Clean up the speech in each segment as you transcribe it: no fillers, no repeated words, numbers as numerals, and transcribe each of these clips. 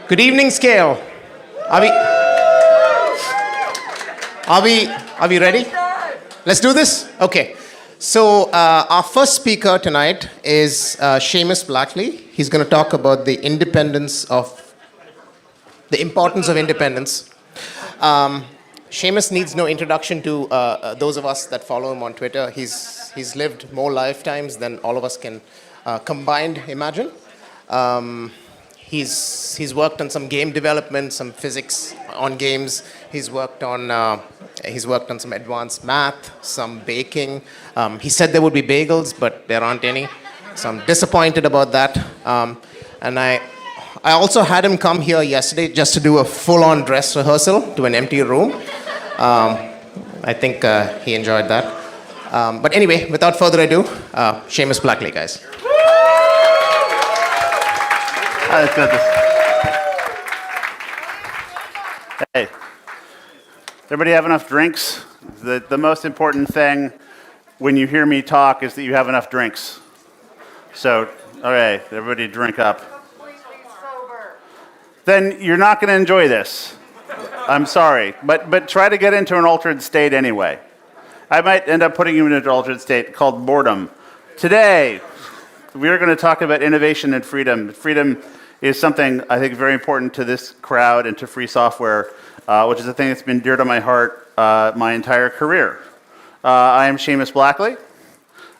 Good evening, SCaLE. Are we ready? Let's do this? Okay. So our first speaker tonight is Seamus Blackley. He's going to talk about the importance of independence. Seamus needs no introduction to those of us that follow him on Twitter. He's lived more lifetimes than all of us can combined imagine. He's worked on some game development, some physics on games. He's worked on some advanced math, some baking. He said there would be bagels, but there aren't any. So I'm disappointed about that. And I also had him come here yesterday just to do a full-on dress rehearsal to an empty room. I think he enjoyed that. But anyway, without further ado, Seamus Blackley, guys. Let's go this. Hey, everybody have enough drinks? The most important thing when you hear me talk is that you have enough drinks. So, okay, everybody drink up. Then you're not going to enjoy this. I'm sorry, but try to get into an altered state anyway. I might end up putting you in an altered state called boredom. Today, we are going to talk about innovation and freedom. Freedom is something I think very important to this crowd and to free software, which is a thing that's been dear to my heart my entire career. I am Seamus Blackley,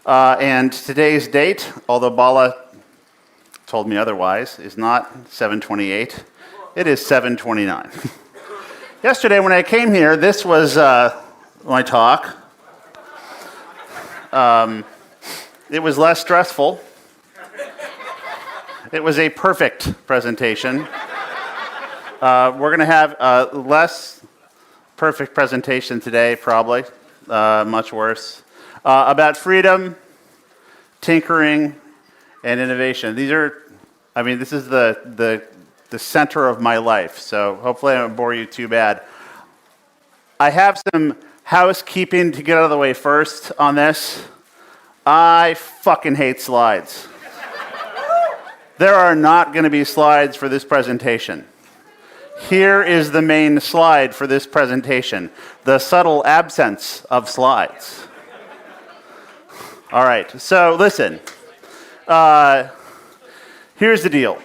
and today's date, although Bala told me otherwise, is not 7/28. It is 7/29. Yesterday when I came here, this was my talk. It was less stressful. It was a perfect presentation. We're going to have a less perfect presentation today, probably. Much worse. About freedom, tinkering, and innovation. This is the center of my life, so hopefully I don't bore you too bad. I have some housekeeping to get out of the way first on this. I fucking hate slides. There are not going to be slides for this presentation. Here is the main slide for this presentation, the subtle absence of slides. All right, so listen. Here's the deal.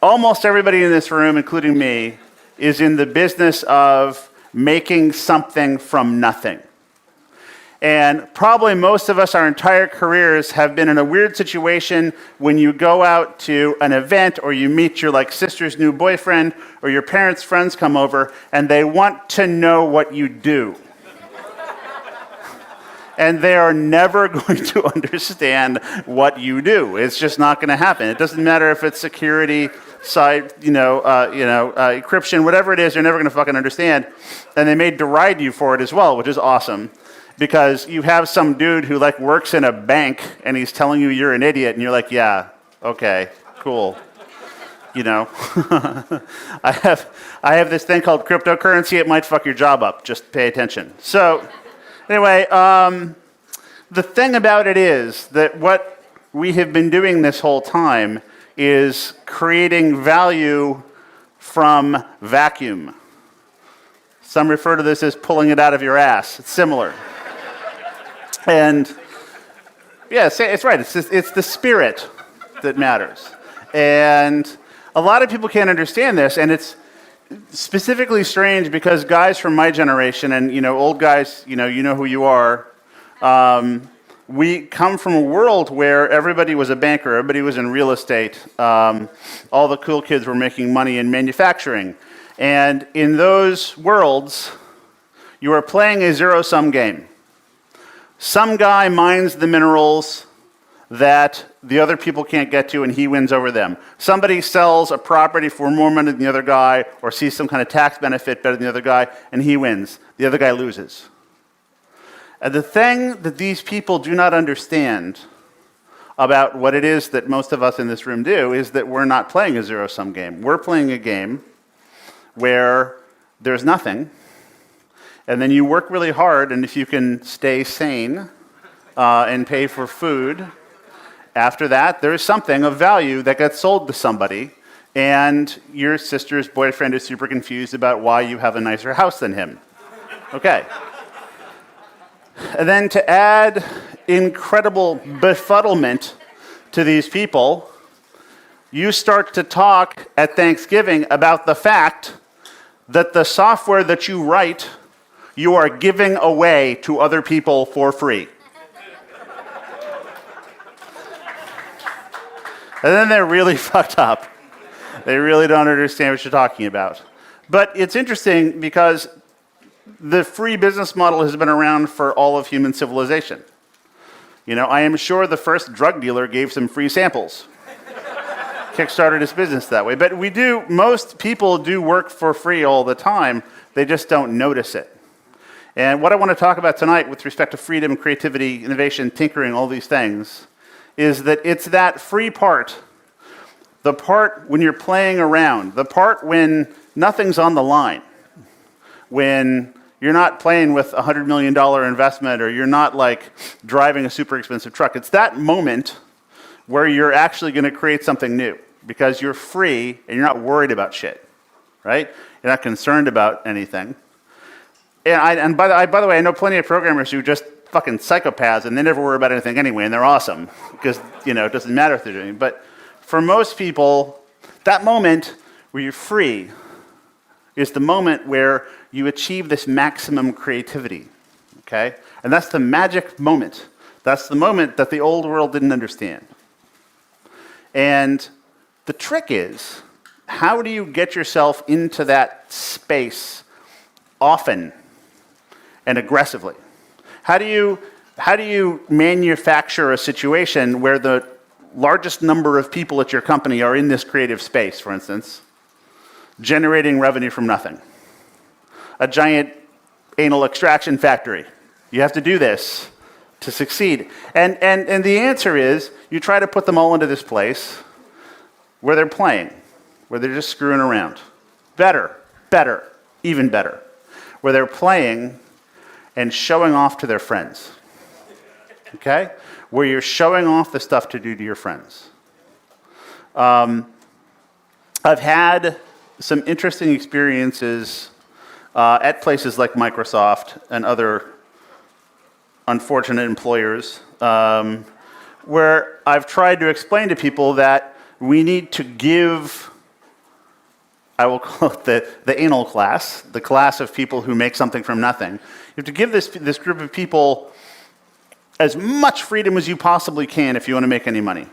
Almost everybody in this room, including me, is in the business of making something from nothing. And probably most of us, our entire careers, have been in a weird situation when you go out to an event or you meet your sister's new boyfriend or your parents' friends come over and they want to know what you do. And they are never going to understand what you do. It's just not going to happen. It doesn't matter if it's security, encryption, whatever it is, they're never going to fucking understand. And they may deride you for it as well, which is awesome. Because you have some dude who works in a bank and he's telling you you're an idiot and you're like, yeah, okay, cool. I have this thing called cryptocurrency. It might fuck your job up. Just pay attention. So anyway, the thing about it is that what we have been doing this whole time is creating value from vacuum. Some refer to this as pulling it out of your ass. It's similar. And yeah, it's right. It's the spirit that matters. And a lot of people can't understand this, and it's specifically strange because guys from my generation, and old guys, you know who you are. We come from a world where everybody was a banker, everybody was in real estate. All the cool kids were making money in manufacturing, and in those worlds, you are playing a zero-sum game. Some guy mines the minerals that the other people can't get to and he wins over them. Somebody sells a property for more money than the other guy or sees some kind of tax benefit better than the other guy and he wins. The other guy loses. And the thing that these people do not understand about what it is that most of us in this room do is that we're not playing a zero-sum game. We're playing a game where there's nothing. And then you work really hard, and if you can stay sane and pay for food after that, there's something of value that gets sold to somebody, and your sister's boyfriend is super confused about why you have a nicer house than him. Okay. And then to add incredible befuddlement to these people, you start to talk at Thanksgiving about the fact that the software that you write, you are giving away to other people for free. And then they're really fucked up. They really don't understand what you're talking about. But it's interesting because the free business model has been around for all of human civilization. You know, I am sure the first drug dealer gave some free samples. Kickstarted his business that way. But most people do work for free all the time. They just don't notice it. And what I want to talk about tonight with respect to freedom, creativity, innovation, tinkering, all these things, is that it's that free part, the part when you're playing around, the part when nothing's on the line, when you're not playing with a $100 million investment or you're not like driving a super expensive truck. It's that moment where you're actually going to create something new because you're free and you're not worried about shit, right? You're not concerned about anything. And by the way, I know plenty of programmers who just fucking psychopaths and they never worry about anything anyway, and they're awesome because, you know, it doesn't matter if they're doing it. But for most people, that moment where you're free is the moment where you achieve this maximum creativity, okay? And that's the magic moment. That's the moment that the old world didn't understand. And the trick is, how do you get yourself into that space often and aggressively? How do you manufacture a situation where the largest number of people at your company are in this creative space, for instance, generating revenue from nothing? A giant anal extraction factory. You have to do this to succeed. And the answer is, you try to put them all into this place where they're playing, where they're just screwing around. Better, even better. Where they're playing and showing off to their friends. Okay? Where you're showing off the stuff to do to your friends. I've had some interesting experiences at places like Microsoft and other unfortunate employers where I've tried to explain to people that we need to give, I will call it the anal class, the class of people who make something from nothing. You have to give this group of people as much freedom as you possibly can if you want to make any money.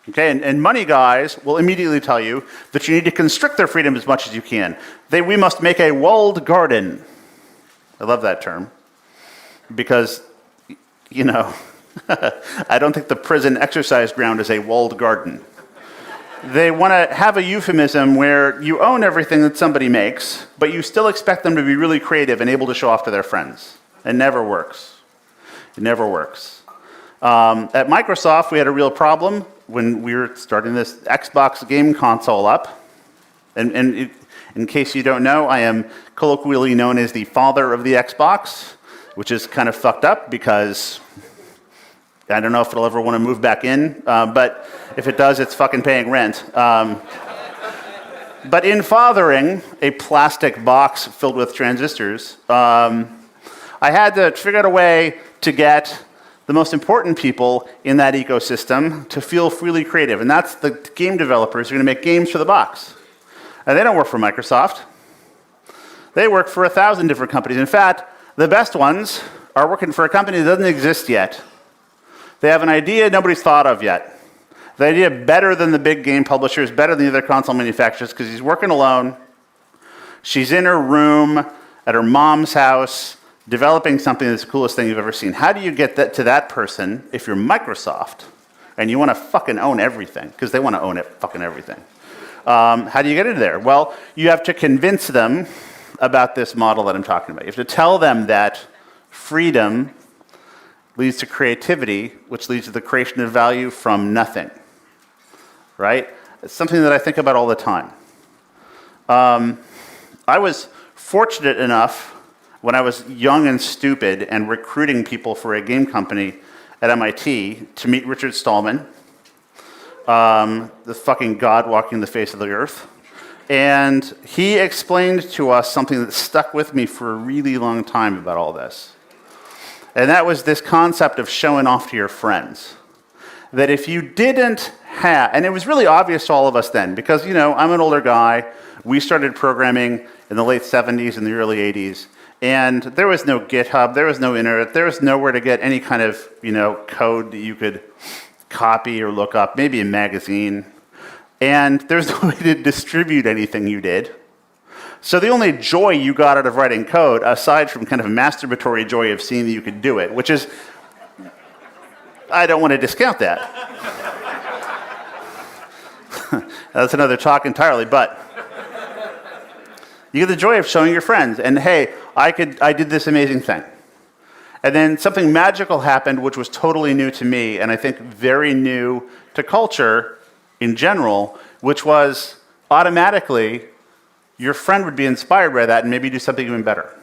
Okay, and money guys will immediately tell you that you need to constrict their freedom as much as you can. We must make a walled garden. I love that term. Because, you know, I don't think the prison exercise ground is a walled garden. They want to have a euphemism where you own everything that somebody makes, but you still expect them to be really creative and able to show off to their friends. It never works. It never works. At Microsoft, we had a real problem when we were starting this Xbox game console up. And in case you don't know, I am colloquially known as the father of the Xbox, which is kind of fucked up because I don't know if it'll ever want to move back in, but if it does, it's fucking paying rent. But in fathering a plastic box filled with transistors, I had to figure out a way to get the most important people in that ecosystem to feel freely creative, and that's the game developers who are going to make games for the box. And they don't work for Microsoft. They work for 1,000 different companies. In fact, the best ones are working for a company that doesn't exist yet. They have an idea nobody's thought of yet. The idea better than the big game publishers, better than the other console manufacturers, because he's working alone. She's in her room at her mom's house, developing something that's the coolest thing you've ever seen. How do you get that to that person if you're Microsoft and you want to fucking own everything? Because they want to own fucking everything. How do you get into there? Well, you have to convince them about this model that I'm talking about. You have to tell them that freedom leads to creativity, which leads to the creation of value from nothing, right? It's something that I think about all the time. I was fortunate enough when I was young and stupid and recruiting people for a game company at MIT to meet Richard Stallman, the fucking god walking the face of the earth. And he explained to us something that stuck with me for a really long time about all this. And that was this concept of showing off to your friends. That if you didn't have, and it was really obvious to all of us then, because, you know, I'm an older guy. We started programming in the late 70s and the early 80s. And there was no GitHub, there was no internet, there was nowhere to get any kind of, you know, code that you could copy or look up, maybe a magazine. And there's no way to distribute anything you did. So the only joy you got out of writing code, aside from kind of a masturbatory joy of seeing that you could do it, which is, I don't want to discount that. That's another talk entirely, but you get the joy of showing your friends, and hey, I did this amazing thing. And then something magical happened, which was totally new to me, and I think very new to culture in general, which was automatically your friend would be inspired by that and maybe do something even better.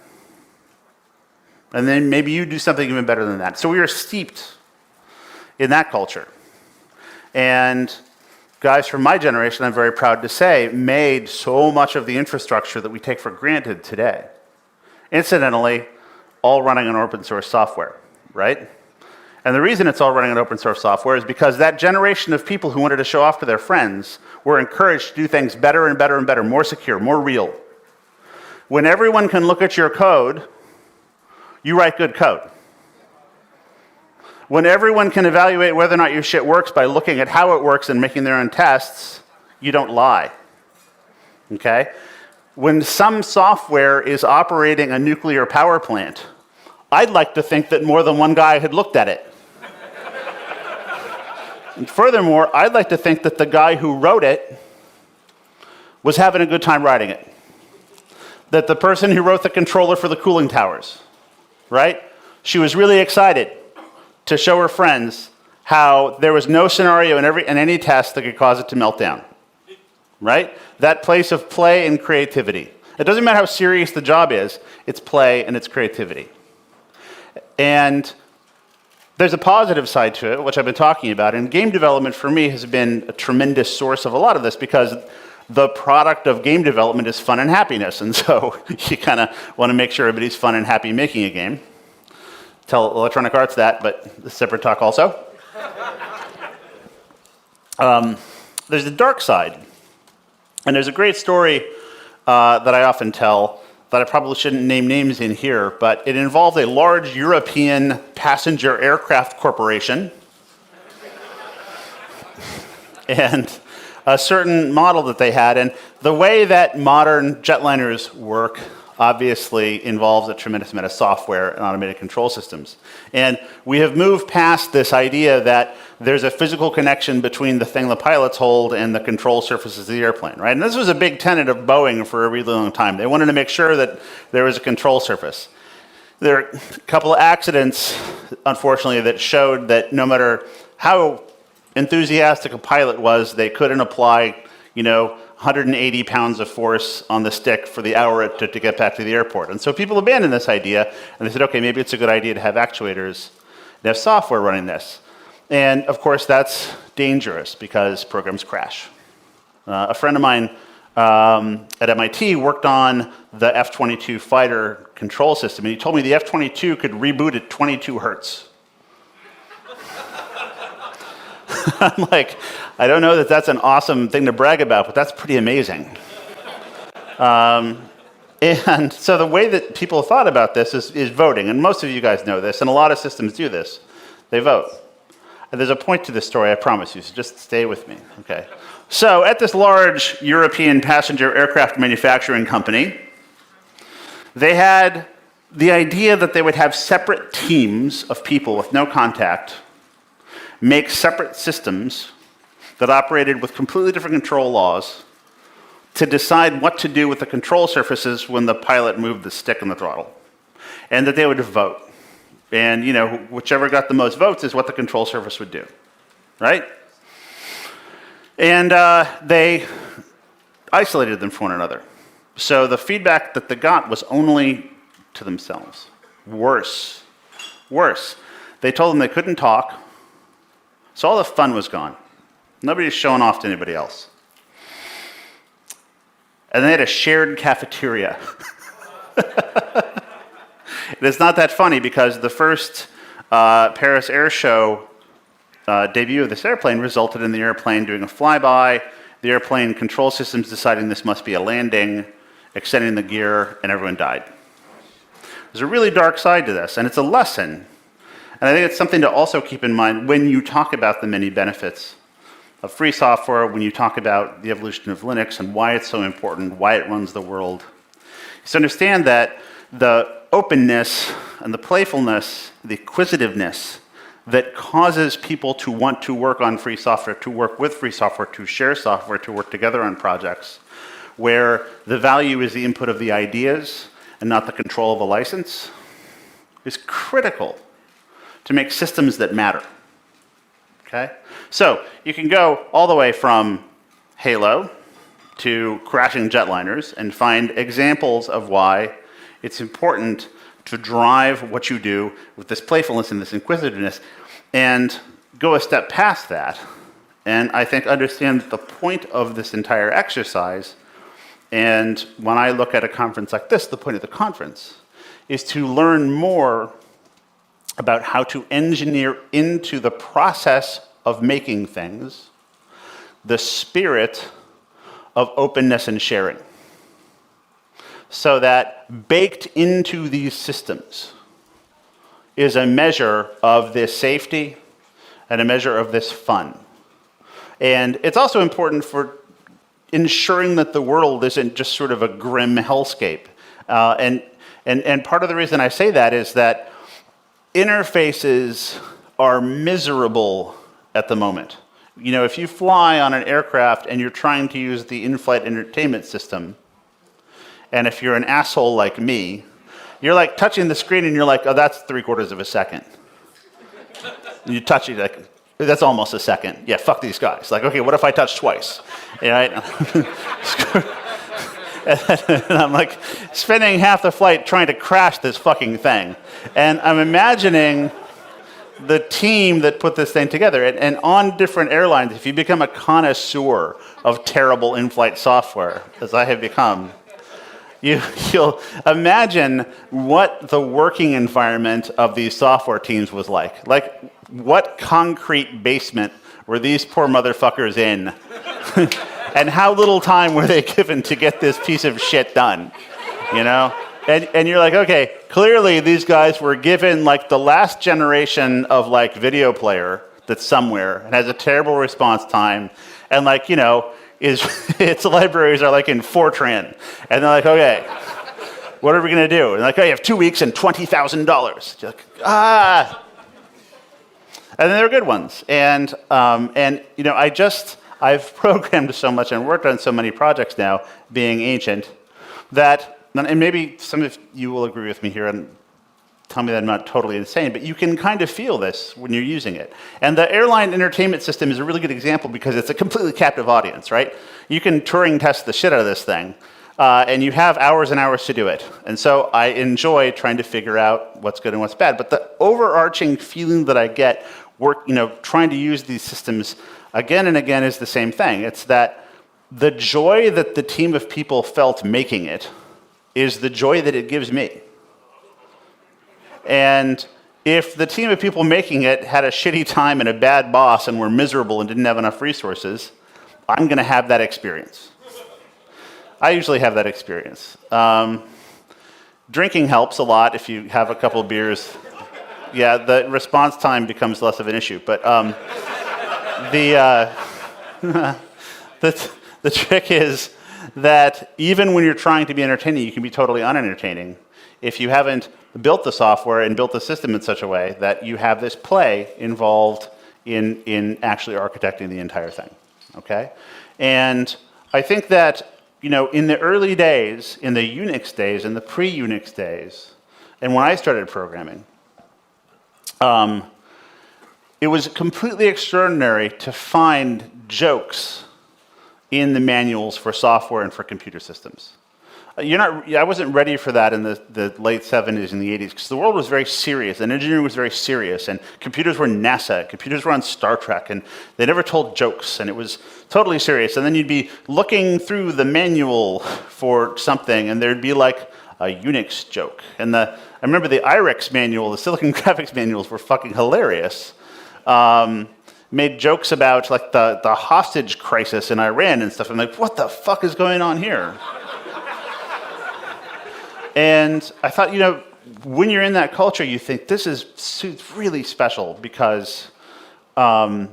And then maybe you do something even better than that. So we are steeped in that culture. And guys from my generation, I'm very proud to say, made so much of the infrastructure that we take for granted today. Incidentally, all running on open source software, right? And the reason it's all running on open source software is because that generation of people who wanted to show off to their friends were encouraged to do things better and better and better, more secure, more real. When everyone can look at your code, you write good code. When everyone can evaluate whether or not your shit works by looking at how it works and making their own tests, you don't lie. Okay? When some software is operating a nuclear power plant, I'd like to think that more than one guy had looked at it. And furthermore, I'd like to think that the guy who wrote it was having a good time writing it. That the person who wrote the controller for the cooling towers, right? She was really excited to show her friends how there was no scenario in any test that could cause it to melt down, right? That place of play and creativity. It doesn't matter how serious the job is, it's play and it's creativity. And there's a positive side to it, which I've been talking about, and game development for me has been a tremendous source of a lot of this because the product of game development is fun and happiness, and so you kind of want to make sure everybody's fun and happy making a game. Tell Electronic Arts that, but a separate talk also. There's the dark side. And there's a great story that I often tell that I probably shouldn't name names in here, but it involved a large European passenger aircraft corporation and a certain model that they had. And the way that modern jetliners work obviously involves a tremendous amount of software and automated control systems. And we have moved past this idea that there's a physical connection between the thing the pilots hold and the control surfaces of the airplane, right? And this was a big tenet of Boeing for a really long time. They wanted to make sure that there was a control surface. There are a couple of accidents, unfortunately, that showed that no matter how enthusiastic a pilot was, they couldn't apply, 180 pounds of force on the stick for the hour it took to get back to the airport. And so people abandoned this idea, and they said, okay, maybe it's a good idea to have actuators and have software running this. And of course, that's dangerous because programs crash. A friend of mine at MIT worked on the F-22 fighter control system, and he told me the F-22 could reboot at 22 hertz. I'm like, I don't know that that's an awesome thing to brag about, but that's pretty amazing. And so the way that people thought about this is voting, and most of you guys know this, and a lot of systems do this. They vote. And there's a point to this story, I promise you, so just stay with me, okay? So at this large European passenger aircraft manufacturing company, they had the idea that they would have separate teams of people with no contact make separate systems that operated with completely different control laws to decide what to do with the control surfaces when the pilot moved the stick and the throttle. And that they would vote. And, whichever got the most votes is what the control surface would do, right? And they isolated them from one another. So the feedback that they got was only to themselves. Worse. They told them they couldn't talk, so all the fun was gone. Nobody's showing off to anybody else. And they had a shared cafeteria. It's not that funny because the first Paris Air Show debut of this airplane resulted in the airplane doing a flyby, the airplane control systems deciding this must be a landing, extending the gear, and everyone died. There's a really dark side to this, and it's a lesson. And I think it's something to also keep in mind when you talk about the many benefits of free software, when you talk about the evolution of Linux and why it's so important, why it runs the world. So understand that the openness and the playfulness, the acquisitiveness that causes people to want to work on free software, to work with free software, to share software, to work together on projects, where the value is the input of the ideas and not the control of a license, is critical to make systems that matter. Okay? So you can go all the way from Halo to crashing jetliners and find examples of why it's important to drive what you do with this playfulness and this inquisitiveness, and go a step past that, and I think understand the point of this entire exercise. And when I look at a conference like this, the point of the conference is to learn more about how to engineer into the process of making things the spirit of openness and sharing, so that baked into these systems is a measure of this safety and a measure of this fun. And it's also important for ensuring that the world isn't just sort of a grim hellscape. And part of the reason I say that is that interfaces are miserable at the moment. You know, if you fly on an aircraft and you're trying to use the in-flight entertainment system, and if you're an asshole like me, you're like touching the screen and you're like, oh, that's 3/4 of a second. And you touch it, like, that's almost a second. Yeah, fuck these guys. Like, okay, what if I touch twice? Right? And I'm like spending half the flight trying to crash this fucking thing. And I'm imagining the team that put this thing together. And on different airlines, if you become a connoisseur of terrible in-flight software, as I have become, you'll imagine what the working environment of these software teams was like. Like, what concrete basement were these poor motherfuckers in? And how little time were they given to get this piece of shit done? You know? And you're like, okay, clearly these guys were given like the last generation of like video player that's somewhere and has a terrible response time, and like, you know, its libraries are like in Fortran. And they're like, okay, what are we gonna do? And like, oh, you have 2 weeks and $20,000. You're like, ah. And then there are good ones. And you know, I've programmed so much and worked on so many projects now, being ancient, that, and maybe some of you will agree with me here and tell me that I'm not totally insane, but you can kind of feel this when you're using it. And the airline entertainment system is a really good example because it's a completely captive audience, right? You can Turing test the shit out of this thing, and you have hours and hours to do it. And so I enjoy trying to figure out what's good and what's bad. But the overarching feeling that I get trying to use these systems again and again is the same thing. It's that the joy that the team of people felt making it is the joy that it gives me. And if the team of people making it had a shitty time and a bad boss and were miserable and didn't have enough resources, I'm going to have that experience. I usually have that experience. Drinking helps a lot if you have a couple of beers. Yeah, the response time becomes less of an issue. But the trick is that even when you're trying to be entertaining, you can be totally unentertaining if you haven't built the software and built the system in such a way that you have this play involved in actually architecting the entire thing, okay? And I think that, you know, in the early days, in the Unix days, in the pre-Unix days, and when I started programming, it was completely extraordinary to find jokes in the manuals for software and for computer systems. I wasn't ready for that in the late 70s and the 80s because the world was very serious and engineering was very serious and computers were NASA, computers were on Star Trek and they never told jokes and it was totally serious. And then you'd be looking through the manual for something and there'd be like a Unix joke. And I remember the IRIX manual, the Silicon Graphics manuals were fucking hilarious. Made jokes about like the hostage crisis in Iran and stuff. I'm like, what the fuck is going on here? And I thought, when you're in that culture, you think this is really special because, we're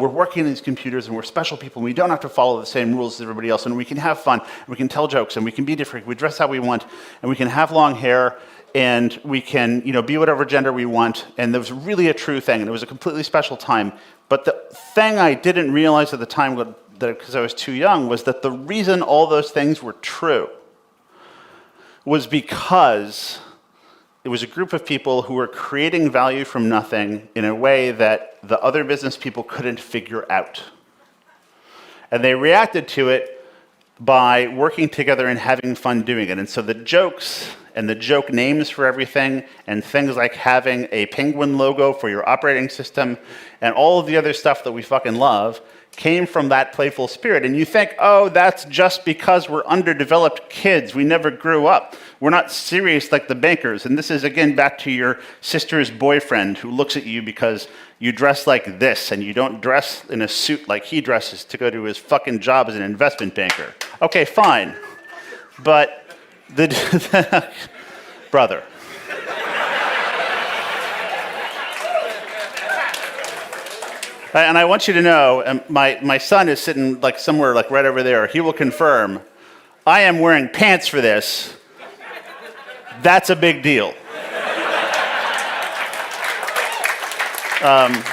working in these computers and we're special people and we don't have to follow the same rules as everybody else and we can have fun and we can tell jokes and we can be different, we dress how we want and we can have long hair and we can, be whatever gender we want. And there was really a true thing and it was a completely special time. But the thing I didn't realize at the time, because I was too young, was that the reason all those things were true was because it was a group of people who were creating value from nothing in a way that the other business people couldn't figure out. And they reacted to it by working together and having fun doing it. And so the jokes and the joke names for everything and things like having a penguin logo for your operating system and all of the other stuff that we fucking love came from that playful spirit. And you think, oh, that's just because we're underdeveloped kids. We never grew up. We're not serious like the bankers. And this is, again, back to your sister's boyfriend who looks at you because you dress like this and you don't dress in a suit like he dresses to go to his fucking job as an investment banker. Okay, fine. But brother. And I want you to know, my son is sitting like somewhere like right over there. He will confirm, I am wearing pants for this. That's a big deal. But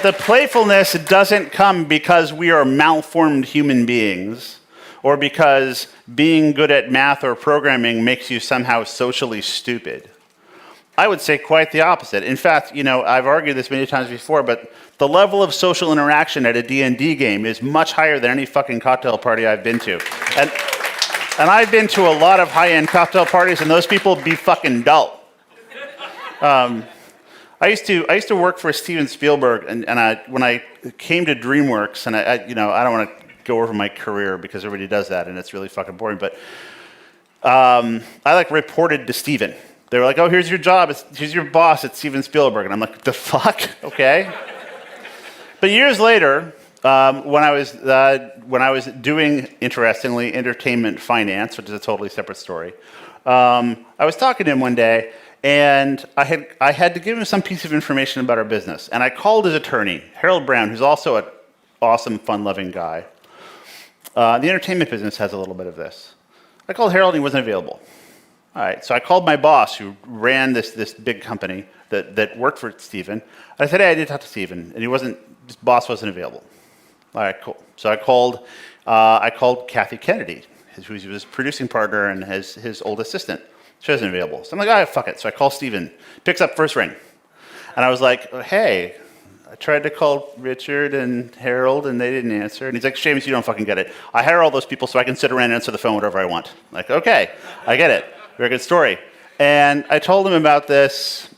the playfulness doesn't come because we are malformed human beings or because being good at math or programming makes you somehow socially stupid. I would say quite the opposite. In fact, I've argued this many times before, but the level of social interaction at a D&D game is much higher than any fucking cocktail party I've been to. And I've been to a lot of high-end cocktail parties, and those people be fucking dull. I used to work for Steven Spielberg, and when I came to DreamWorks, and I don't want to go over my career because everybody does that, and it's really fucking boring, but I reported to Steven. They were like, oh, here's your job. Here's your boss. It's Steven Spielberg. And I'm like, the fuck? Okay. But years later, when I was doing, interestingly, entertainment finance, which is a totally separate story, I was talking to him one day, and I had to give him some piece of information about our business. And I called his attorney, Harold Brown, who's also an awesome, fun-loving guy. The entertainment business has a little bit of this. I called Harold, and he wasn't available. All right, so I called my boss who ran this big company that worked for Steven. I said, hey, I did talk to Steven, and his boss wasn't available. All right, cool. So I called Kathy Kennedy, who was his producing partner and his old assistant. She wasn't available. So I'm like, all right, fuck it. So I call Steven, picks up first ring. And I was like, oh, hey, I tried to call Richard and Harold, and they didn't answer. And he's like, Seamus, you don't fucking get it. I hire all those people so I can sit around and answer the phone whatever I want. I'm like, okay, I get it. Very good story. And I told him about this,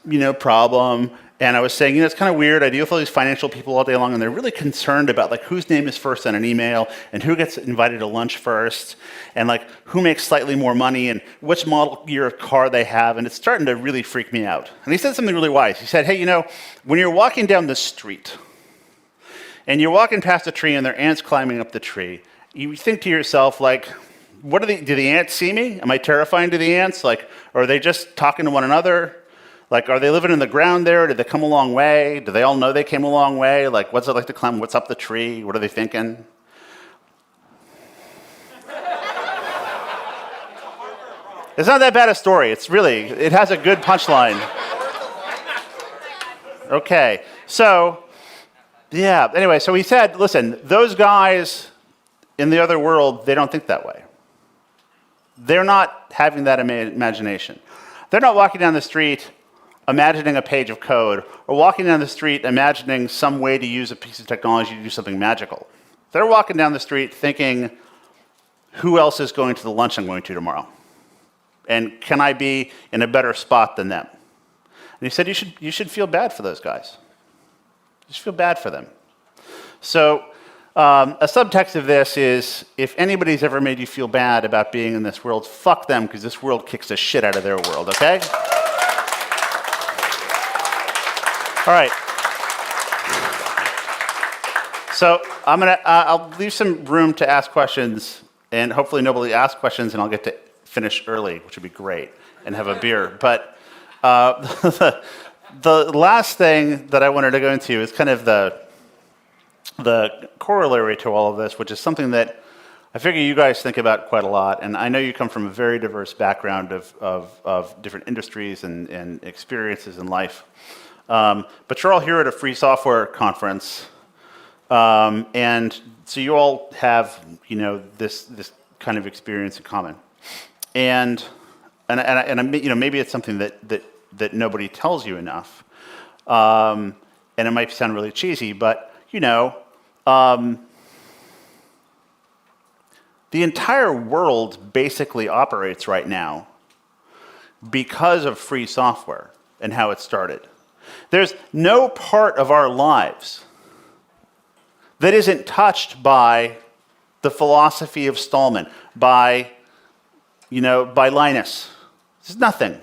problem, and I was saying, it's kind of weird. I deal with all these financial people all day long, and they're really concerned about whose name is first on an email, and who gets invited to lunch first, and who makes slightly more money, and which model year of car they have, and it's starting to really freak me out. And he said something really wise. He said, hey, when you're walking down the street, and you're walking past a tree, and there are ants climbing up the tree, you think to yourself, do the ants see me? Am I terrifying to the ants? Are they just talking to one another? Are they living in the ground there? Did they come a long way? Do they all know they came a long way? What's it like to climb? What's up the tree? What are they thinking? It's not that bad a story. It has a good punchline. Okay, so, yeah. Anyway, so he said, listen, those guys in the other world, they don't think that way. They're not having that imagination. They're not walking down the street imagining a page of code or walking down the street imagining some way to use a piece of technology to do something magical. They're walking down the street thinking, who else is going to the lunch I'm going to tomorrow? And can I be in a better spot than them? And he said, you should feel bad for those guys. You should feel bad for them. So a subtext of this is, if anybody's ever made you feel bad about being in this world, fuck them, because this world kicks the shit out of their world, okay? All right. So I'll leave some room to ask questions, and hopefully nobody asks questions, and I'll get to finish early, which would be great, and have a beer. But the last thing that I wanted to go into is kind of the corollary to all of this, which is something that I figure you guys think about quite a lot, and I know you come from a very diverse background of different industries and experiences in life. But you're all here at a free software conference, and so you all have, this kind of experience in common, and maybe it's something that nobody tells you enough, and it might sound really cheesy, but the entire world basically operates right now because of free software and how it started. There's no part of our lives that isn't touched by the philosophy of Stallman, by Linus. There's nothing.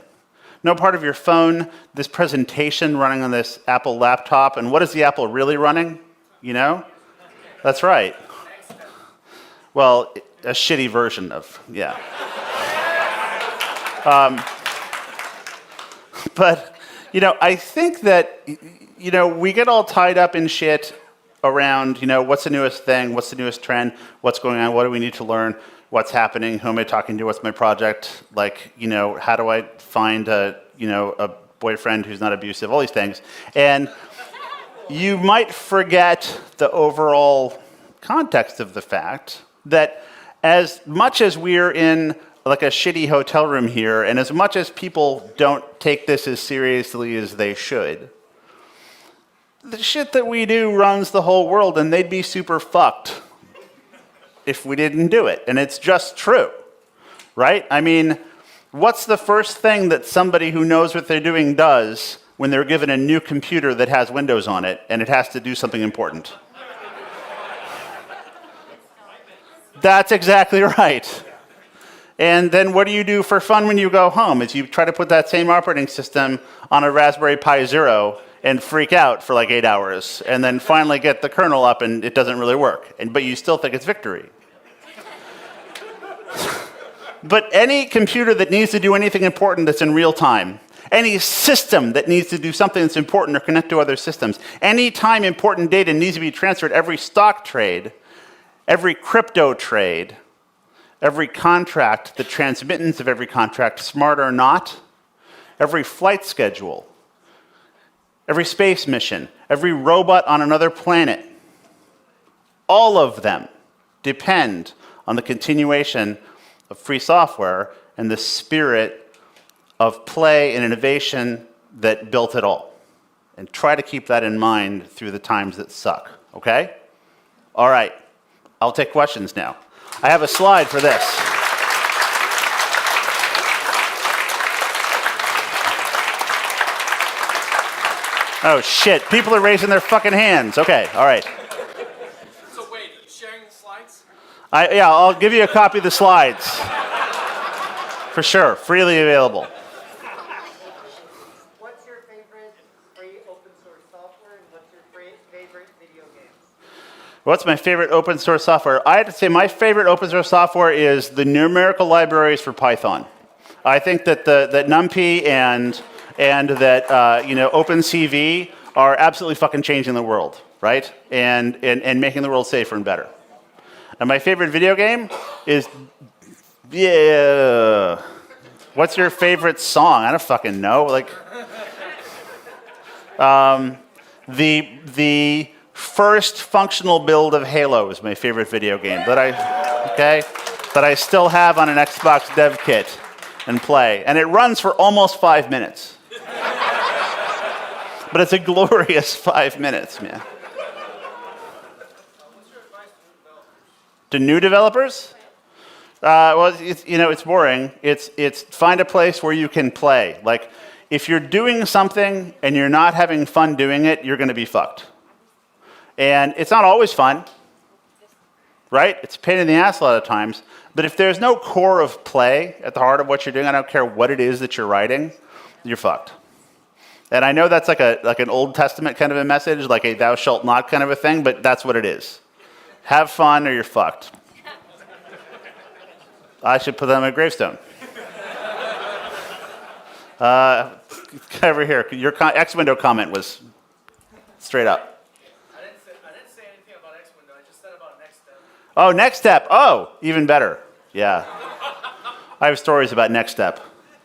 No part of your phone, this presentation running on this Apple laptop, and what is the Apple really running? That's right. Well, a shitty version of, yeah. But, I think that, we get all tied up in shit around, what's the newest thing, what's the newest trend, what's going on, what do we need to learn, what's happening, who am I talking to, what's my project, how do I find a boyfriend who's not abusive, all these things. And you might forget the overall context of the fact that as much as we're in a shitty hotel room here, and as much as people don't take this as seriously as they should, the shit that we do runs the whole world, and they'd be super fucked if we didn't do it. And it's just true, right? I mean, what's the first thing that somebody who knows what they're doing does when they're given a new computer that has Windows on it and it has to do something important? That's exactly right. And then what do you do for fun when you go home? Is you try to put that same operating system on a Raspberry Pi Zero and freak out for 8 hours, and then finally get the kernel up and it doesn't really work. But you still think it's victory. But any computer that needs to do anything important that's in real time, any system that needs to do something that's important or connect to other systems, any time important data needs to be transferred, every stock trade, every crypto trade, every contract, the transmittance of every contract, smart or not, every flight schedule, every space mission, every robot on another planet, all of them depend on the continuation of free software and the spirit of play and innovation that built it all. And try to keep that in mind through the times that suck, okay? All right, I'll take questions now. I have a slide for this. Oh shit, people are raising their fucking hands. Okay, all right. So wait, are you sharing the slides? Yeah, I'll give you a copy of the slides. For sure, freely available. What's your favorite free open source software, and what's your favorite video games? What's my favorite open source software? I have to say my favorite open source software is the numerical libraries for Python. I think that that NumPy and that OpenCV are absolutely fucking changing the world, right? And making the world safer and better. And my favorite video game is, yeah. What's your favorite song? I don't fucking know. The first functional build of Halo is my favorite video game that I still have on an Xbox dev kit and play. And it runs for almost 5 minutes. But it's a glorious 5 minutes, man. What's your advice To new developers? Well, it's boring. It's find a place where you can play. Like, if you're doing something and you're not having fun doing it, you're going to be fucked. And it's not always fun, right? It's a pain in the ass a lot of times. But if there's no core of play at the heart of what you're doing, I don't care what it is that you're writing, you're fucked. And I know that's like an Old Testament kind of a message, like a thou shalt not kind of a thing, but that's what it is. Have fun or you're fucked. I should put that on my gravestone. Over here, your X-Window comment was straight up. I didn't say anything about X window. I just said about next step. Oh, next step. Oh, even better. Yeah. I have stories about next step.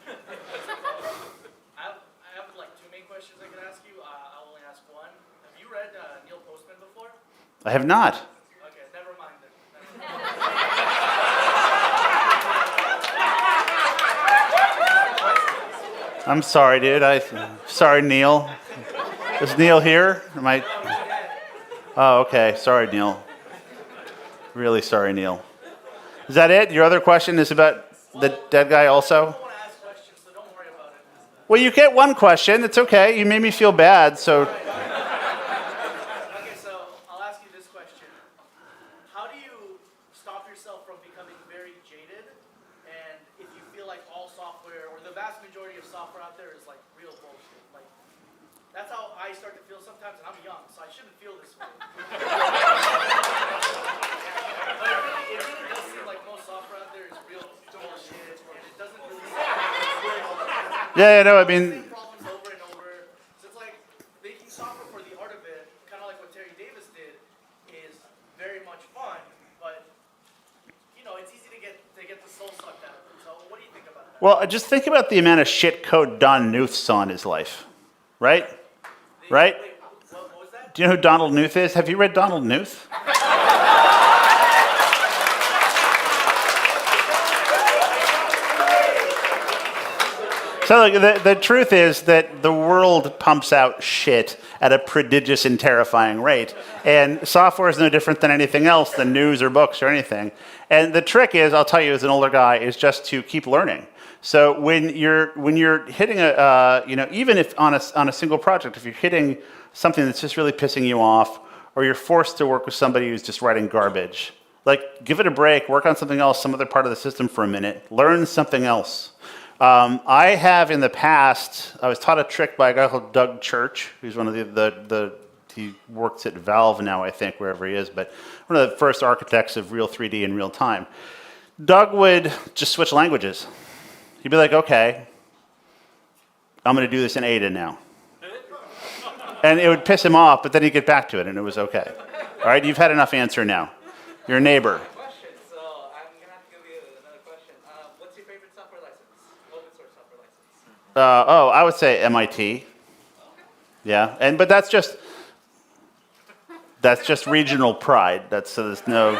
I have like two main questions I could ask you. I'll only ask one. Have you read Neil Postman before? I have not. Okay, never mind then. I'm sorry, dude. Sorry, Neil. Is Neil here? Oh, okay. Sorry, Neil. Really sorry, Neil. Is that it? Your other question is about the dead guy also? I don't want to ask questions, so don't worry about it. Well, you get one question. It's okay. You made me feel bad, so... Okay, so I'll ask you this question. How do you stop yourself from becoming very jaded? And if you feel like all software, or the vast majority of software out there is like real bullshit. Like, that's how I start to feel sometimes, and I'm young, so I shouldn't feel this way. But it really does seem like most software out there is real bullshit, and it doesn't really Yeah, no, I mean... problems over and over. So it's like making software for the art of it, kind of like what Terry Davis did, is very much fun, but it's easy to get the soul sucked out of it. So what do you think about that? Well, just think about the amount of shit code Don Knuth saw in his life, right? Right? Wait, what was that? Do you know who Donald Knuth is? Have you read Donald Knuth? So the truth is that the world pumps out shit at a prodigious and terrifying rate. And software is no different than anything else, than news or books or anything. And the trick is, I'll tell you as an older guy, is just to keep learning. So when you're hitting even if on a single project, if you're hitting something that's just really pissing you off, or you're forced to work with somebody who's just writing garbage, like give it a break, work on something else, some other part of the system for a minute, learn something else. I have in the past, I was taught a trick by a guy called Doug Church, who's one of he works at Valve now, I think, wherever he is, but one of the first architects of real 3D in real time. Doug would just switch languages. He'd be like, okay, I'm going to do this in Ada now. And it would piss him off, but then he'd get back to it, and it was okay. All right, you've had enough answer now. Your neighbor. Question. So I'm gonna have to give you another question. What's your favorite software license? Open source software license? I would say MIT. Yeah, but that's just regional pride. So there's no.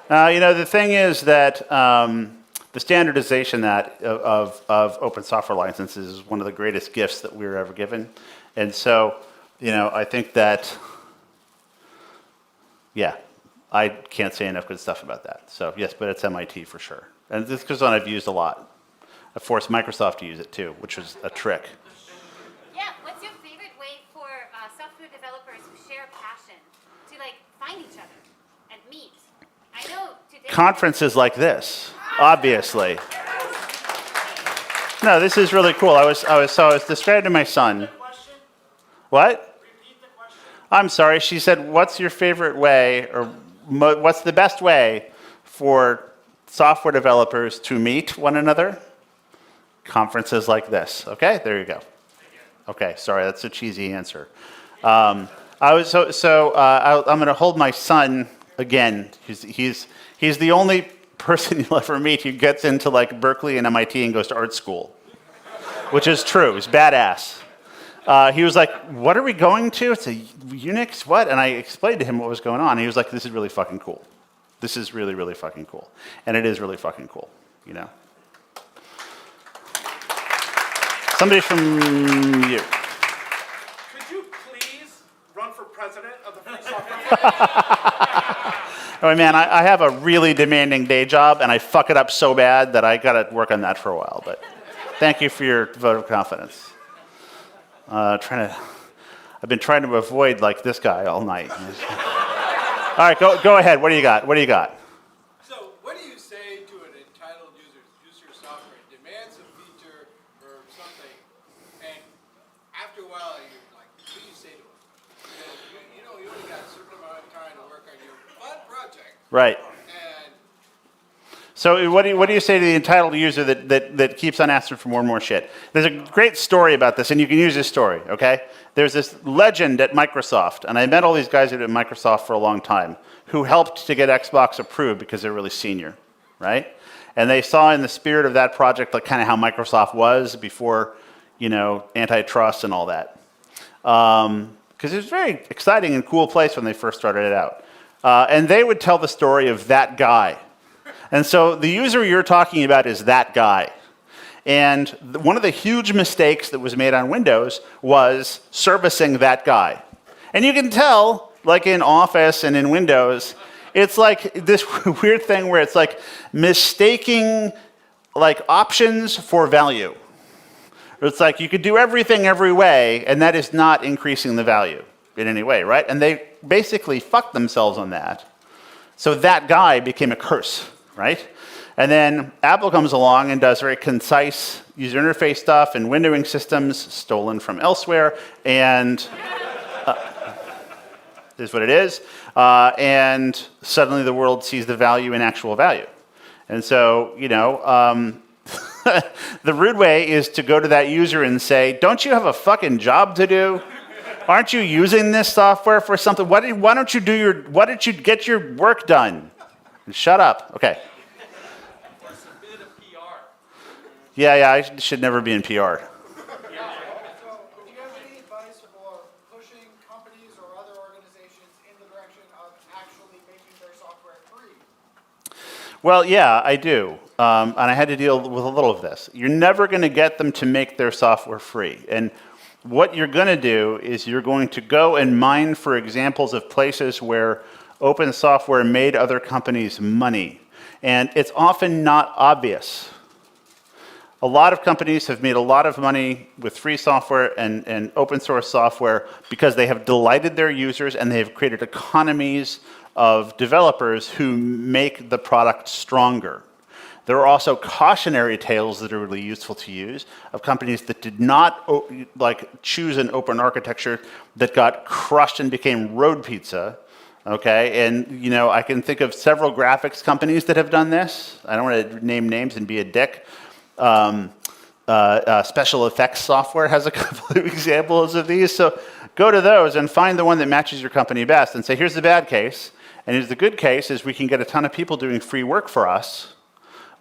The thing is that the standardization of open software licenses is one of the greatest gifts that we were ever given, and so I think that. Yeah, I can't say enough good stuff about that. So yes, but it's MIT for sure. And this is one I've used a lot. I forced Microsoft to use it too, which was a trick. Yeah, what's your favorite way for software developers who share a passion to find each other and meet? I know today... Conferences like this, obviously. No, this is really cool. I was describing to my son. What? I'm sorry, she said, what's your favorite way, or what's the best way for software developers to meet one another? Conferences like this. Okay, there you go. Okay, sorry, that's a cheesy answer. I'm going to hold my son again. He's the only person you'll ever meet who gets into Berkeley and MIT and goes to art school, which is true. He's badass. He was like, what are we going to? It's a Unix, what? And I explained to him what was going on. He was like, this is really fucking cool. This is really, really fucking cool. And it is really fucking cool, Somebody from you. Could you please run for president of the Free Software Foundation? Oh man, I have a really demanding day job, and I fuck it up so bad that I got to work on that for a while. But thank you for your vote of confidence. I've been trying to avoid like this guy all night. All right, go ahead. What do you got? What do you got? So, what do you say to an entitled user who's your software, demands a feature or something, and after a while you're like, what do you say to them? You know, you only got a certain amount of time to work on your fun project. Right. And So what do you say to the entitled user that keeps on asking for more and more shit? There's a great story about this, and you can use this story, okay? There's this legend at Microsoft, and I met all these guys at Microsoft for a long time, who helped to get Xbox approved because they're really senior, right? And they saw in the spirit of that project like kind of how Microsoft was before, you know, antitrust and all that. Because it was a very exciting and cool place when they first started it out. And they would tell the story of that guy. And so the user you're talking about is that guy. And one of the huge mistakes that was made on Windows was servicing that guy. And you can tell, like in Office and in Windows, it's like this weird thing where it's like mistaking like options for value. It's like you could do everything every way, and that is not increasing the value in any way, right? And they basically fucked themselves on that. So that guy became a curse, right? And then Apple comes along and does very concise user interface stuff and windowing systems stolen from elsewhere, and is what it is. And suddenly the world sees the value in actual value. And so, you know, the rude way is to go to that user and say, don't you have a fucking job to do? Aren't you using this software for something? Why don't you get your work done? Shut up. Okay. Yeah, I should never be in PR. So, would you have any advice for pushing companies or other organizations in the direction of actually making their software free? Well, yeah, I do. And I had to deal with a little of this. You're never going to get them to make their software free. And what you're going to do is you're going to go and mine for examples of places where open software made other companies money. And it's often not obvious. A lot of companies have made a lot of money with free software and open source software because they have delighted their users and they have created economies of developers who make the product stronger. There are also cautionary tales that are really useful to use of companies that did not choose an open architecture that got crushed and became road pizza. Okay, and you know, I can think of several graphics companies that have done this. I don't want to name names and be a dick. Special effects software has a couple of examples of these. So go to those and find the one that matches your company best and say, here's the bad case, and here's the good case is we can get a ton of people doing free work for us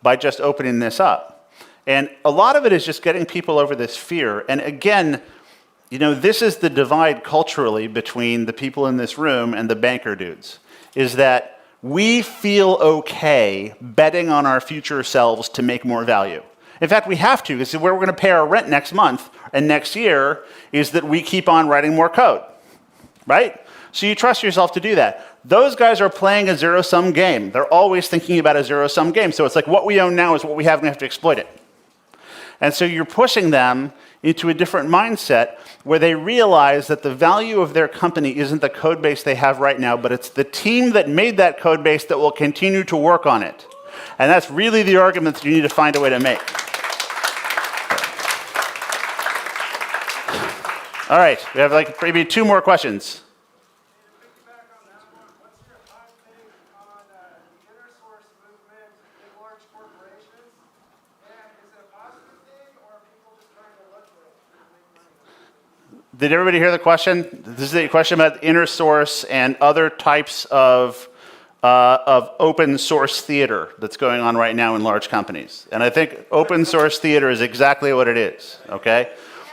by just opening this up. And a lot of it is just getting people over this fear. And again, you know, this is the divide culturally between the people in this room and the banker dudes, is that we feel okay betting on our future selves to make more value. In fact, we have to, because where we're going to pay our rent next month and next year is that we keep on writing more code, right? So you trust yourself to do that. Those guys are playing a zero-sum game. They're always thinking about a zero-sum game. So it's like what we own now is what we have, and we have to exploit it. And so you're pushing them into a different mindset where they realize that the value of their company isn't the code base they have right now, but it's the team that made that code base that will continue to work on it. And that's really the argument that you need to find a way to make. All right, we have like maybe 2 more questions. Piggyback on that one, what's your hot take on the inner source movement in large corporations? And is it a positive thing, or are people just trying to look for it and make money? Did everybody hear the question? This is a question about inner source and other types of open source theater that's going on right now in large companies. And I think open source theater is exactly what it is, okay?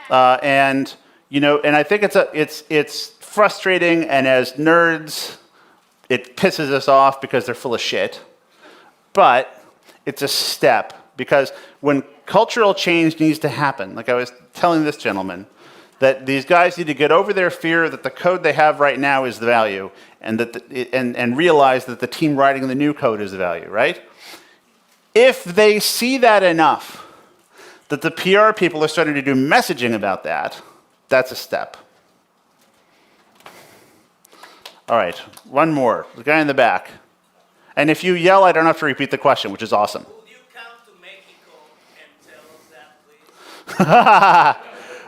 And you know, and I think it's frustrating, and as nerds, it pisses us off because they're full of shit. But it's a step, because when cultural change needs to happen, like I was telling this gentleman, That these guys need to get over their fear that the code they have right now is the value, and and realize that the team writing the new code is the value, right? If they see that enough, that the PR people are starting to do messaging about that, that's a step. All right, one more. The guy in the back. And if you yell, I don't have to repeat the question, which is awesome. Would you come to Mexico and tell us that, please?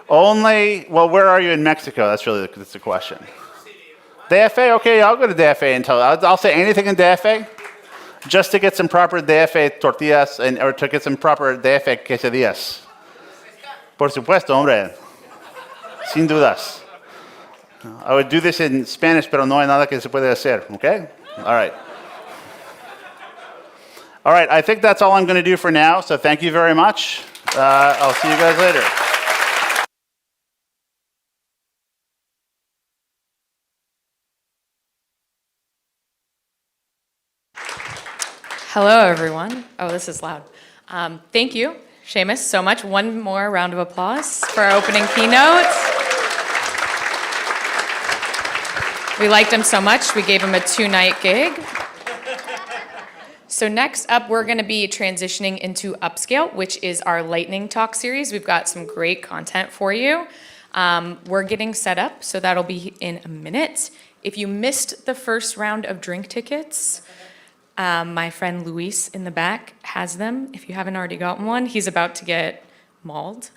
Only, well, where are you in Mexico? That's the question. DFA, okay, I'll go to DFA and I'll say anything in DFA, just to get some proper DFA tortillas or to get some proper DFA quesadillas. Por supuesto, hombre. Sin dudas. I would do this in Spanish, pero no hay nada que se puede hacer, okay? All right. All right, I think that's all I'm going to do for now, so thank you very much. I'll see you guys later. Hello, everyone. Oh, this is loud. Thank you, Seamus, so much. One more round of applause for our opening keynote. We liked him so much, we gave him a 2-night gig. So next up, we're going to be transitioning into UpSCALE, which is our lightning talk series. We've got some great content for you. We're getting set up, so that'll be in a minute. If you missed the first round of drink tickets, my friend Luis in the back has them. If you haven't already gotten one, he's about to get mauled.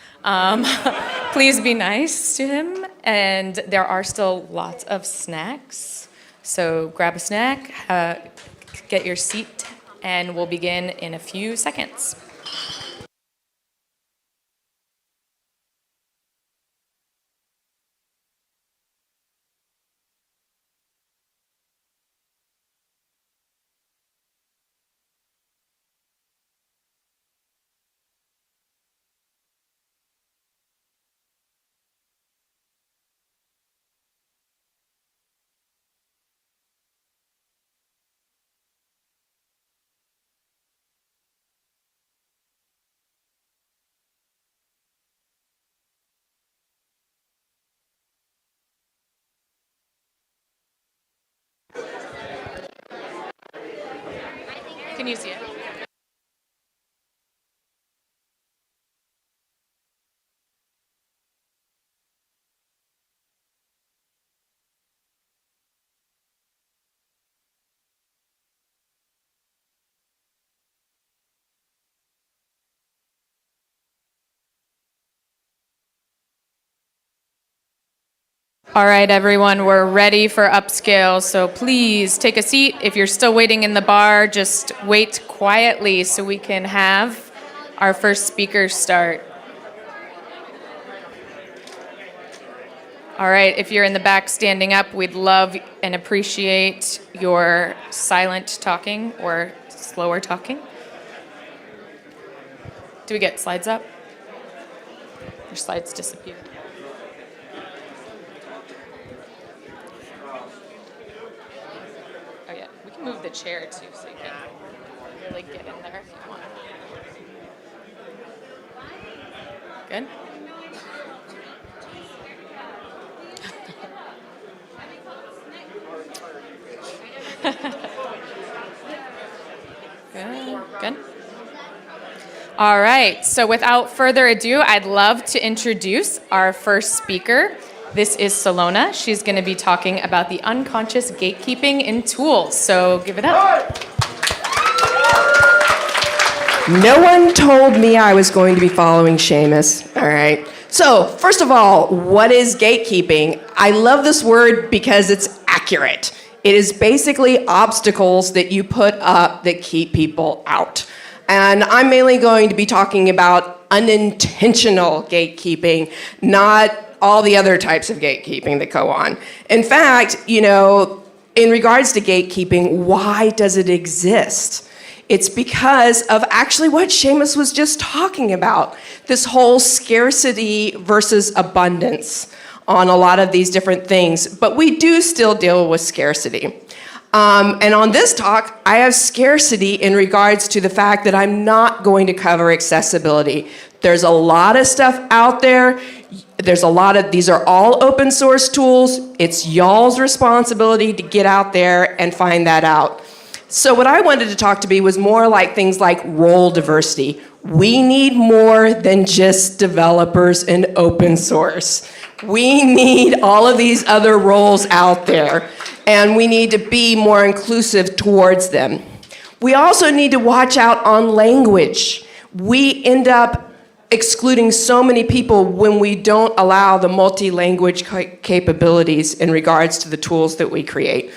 Please be nice to him. And there are still lots of snacks. So grab a snack, get your seat, and we'll begin in a few seconds. Can you see it? All right, everyone, we're ready for UpSCALE, so please take a seat. If you're still waiting in the bar, just wait quietly so we can have our first speaker start. All right, if you're in the back standing up, we'd love and appreciate your silent talking or slower talking. Do we get slides up? Your slides disappeared. Oh yeah, we can move the chair too so you can really get in there if you want. Good? Good. All right, so without further ado, I'd love to introduce our first speaker. This is Salona. She's going to be talking about the unconscious gatekeeping in tools. So give it up. No one told me I was going to be following Seamus. All right. So first of all, what is gatekeeping? I love this word because it's accurate. It is basically obstacles that you put up that keep people out. And I'm mainly going to be talking about unintentional gatekeeping, not all the other types of gatekeeping that go on. In fact, you know, in regards to gatekeeping, why does it exist? It's because of actually what Seamus was just talking about, this whole scarcity versus abundance on a lot of these different things. But we do still deal with scarcity. And on this talk, I have scarcity in regards to the fact that I'm not going to cover accessibility. There's a lot of stuff out there. There's a lot of, these are all open source tools. It's y'all's responsibility to get out there and find that out. So what I wanted to talk to be was more like things like role diversity. We need more than just developers in open source. We need all of these other roles out there, and we need to be more inclusive towards them. We also need to watch out on language. We end up excluding so many people when we don't allow the multi-language capabilities in regards to the tools that we create.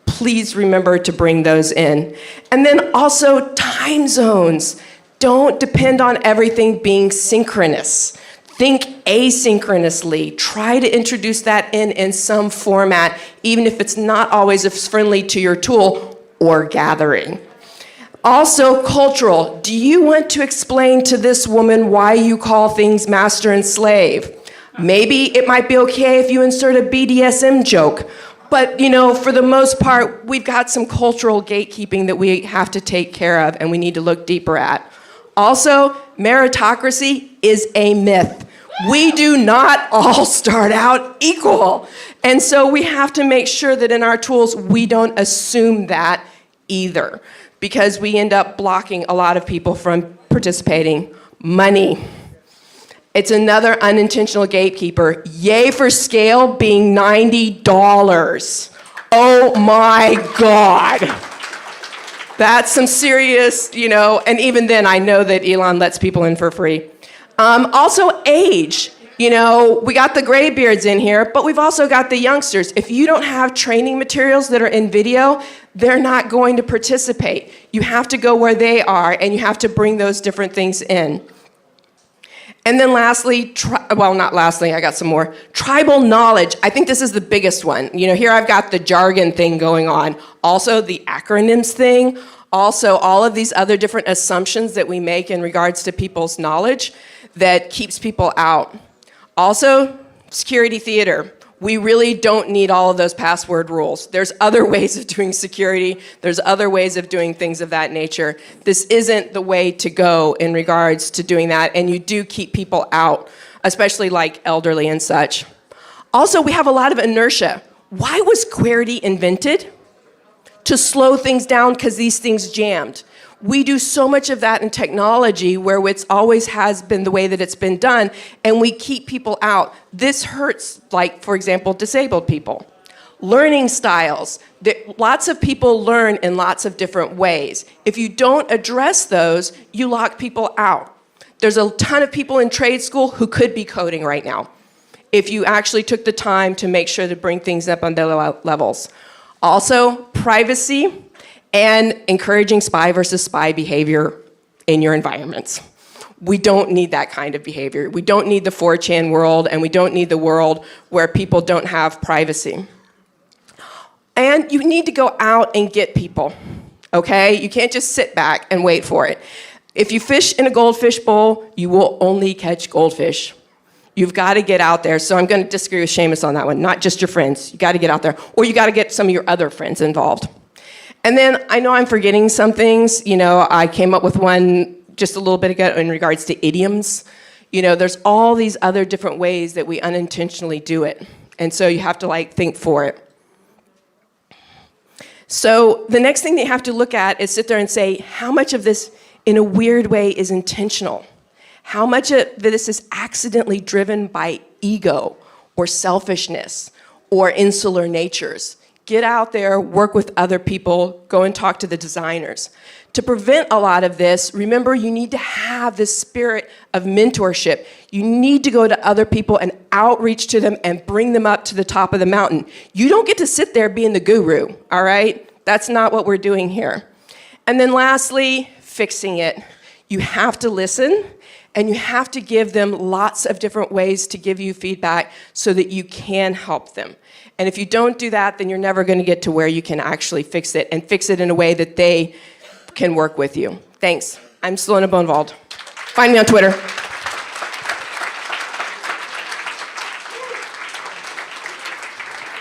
Please remember to bring those in. And then also time zones. Don't depend on everything being synchronous. Think asynchronously. Try to introduce that in some format, even if it's not always as friendly to your tool or gathering. Also, cultural. Do you want to explain to this woman why you call things master and slave? Maybe it might be okay if you insert a BDSM joke. But, you know, for the most part, we've got some cultural gatekeeping that we have to take care of and we need to look deeper at. Also, meritocracy is a myth. We do not all start out equal. And so we have to make sure that in our tools, we don't assume that either, because we end up blocking a lot of people from participating. Money. It's another unintentional gatekeeper. Yay for SCaLE being $90. Oh my God. That's some serious, you know, and even then I know that Elon lets people in for free. Also age. You know, we got the graybeards in here, but we've also got the youngsters. If you don't have training materials that are in video, they're not going to participate. You have to go where they are, and you have to bring those different things in. And then lastly, not lastly, I got some more. Tribal knowledge. I think this is the biggest one. You know, here I've got the jargon thing going on. Also the acronyms thing. Also all of these other different assumptions that we make in regards to people's knowledge that keeps people out. Also, security theater. We really don't need all of those password rules. There's other ways of doing security. There's other ways of doing things of that nature. This isn't the way to go in regards to doing that, and you do keep people out, especially like elderly and such. Also, we have a lot of inertia. Why was Query invented? To slow things down because these things jammed. We do so much of that in technology where it's always has been the way that it's been done, and we keep people out. This hurts, like, for example, disabled people. Learning styles. Lots of people learn in lots of different ways. If you don't address those, you lock people out. There's a ton of people in trade school who could be coding right now if you actually took the time to make sure to bring things up on their levels. Also, privacy. And encouraging spy versus spy behavior in your environments. We don't need that kind of behavior. We don't need the 4chan world, and we don't need the world where people don't have privacy. And you need to go out and get people, okay? You can't just sit back and wait for it. If you fish in a goldfish bowl, you will only catch goldfish. You've got to get out there. So I'm going to disagree with Seamus on that one, not just your friends. You got to get out there, or you got to get some of your other friends involved. And then I know I'm forgetting some things. You know, I came up with one just a little bit ago in regards to idioms. You know, there's all these other different ways that we unintentionally do it. And so you have to like think for it. So the next thing that you have to look at is sit there and say, how much of this in a weird way is intentional? How much of this is accidentally driven by ego or selfishness or insular natures? Get out there, work with other people, go and talk to the designers. To prevent a lot of this, remember you need to have this spirit of mentorship. You need to go to other people and outreach to them and bring them up to the top of the mountain. You don't get to sit there being the guru, all right? That's not what we're doing here. And then lastly, fixing it. You have to listen, and you have to give them lots of different ways to give you feedback so that you can help them. And if you don't do that, then you're never going to get to where you can actually fix it, and fix it in a way that they can work with you. Thanks. I'm Salona Bonvald. Find me on Twitter.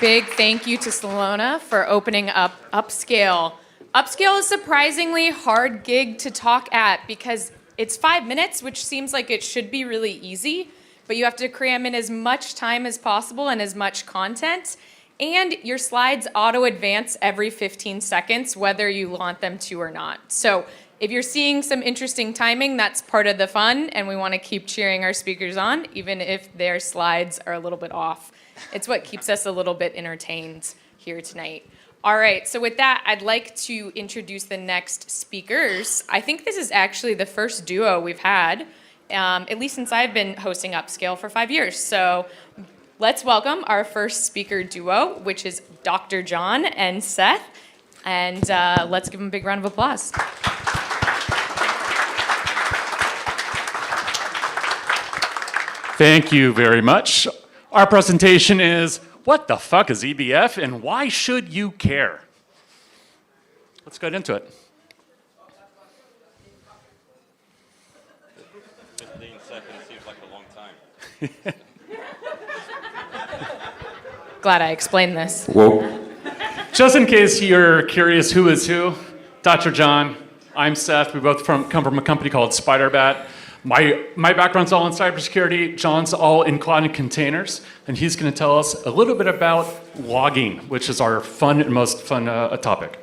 Big thank you to Salona for opening up UpSCALE. UpSCALE is a surprisingly hard gig to talk at because it's 5 minutes, which seems like it should be really easy. but you have to cram in as much time as possible and as much content. And your slides auto-advance every 15 seconds, whether you want them to or not. So if you're seeing some interesting timing, that's part of the fun, and we want to keep cheering our speakers on, even if their slides are a little bit off. It's what keeps us a little bit entertained here tonight. All right, so with that, I'd like to introduce the next speakers. I think this is actually the first duo we've had, at least since I've been hosting UpSCALE for 5 years. So let's welcome our first speaker duo, which is Dr. John and Seth. And let's give them a big round of applause. Thank you very much. Our presentation is, what the fuck is eBPF and why should you care? Let's get into it. 15 seconds seems like a long time. Glad I explained this. Whoa. Just in case you're curious who is who, Dr. John, I'm Seth. We both come from a company called SpiderBat. My background's all in cybersecurity. John's all in cloud and containers, and he's going to tell us a little bit about logging, which is our most fun topic.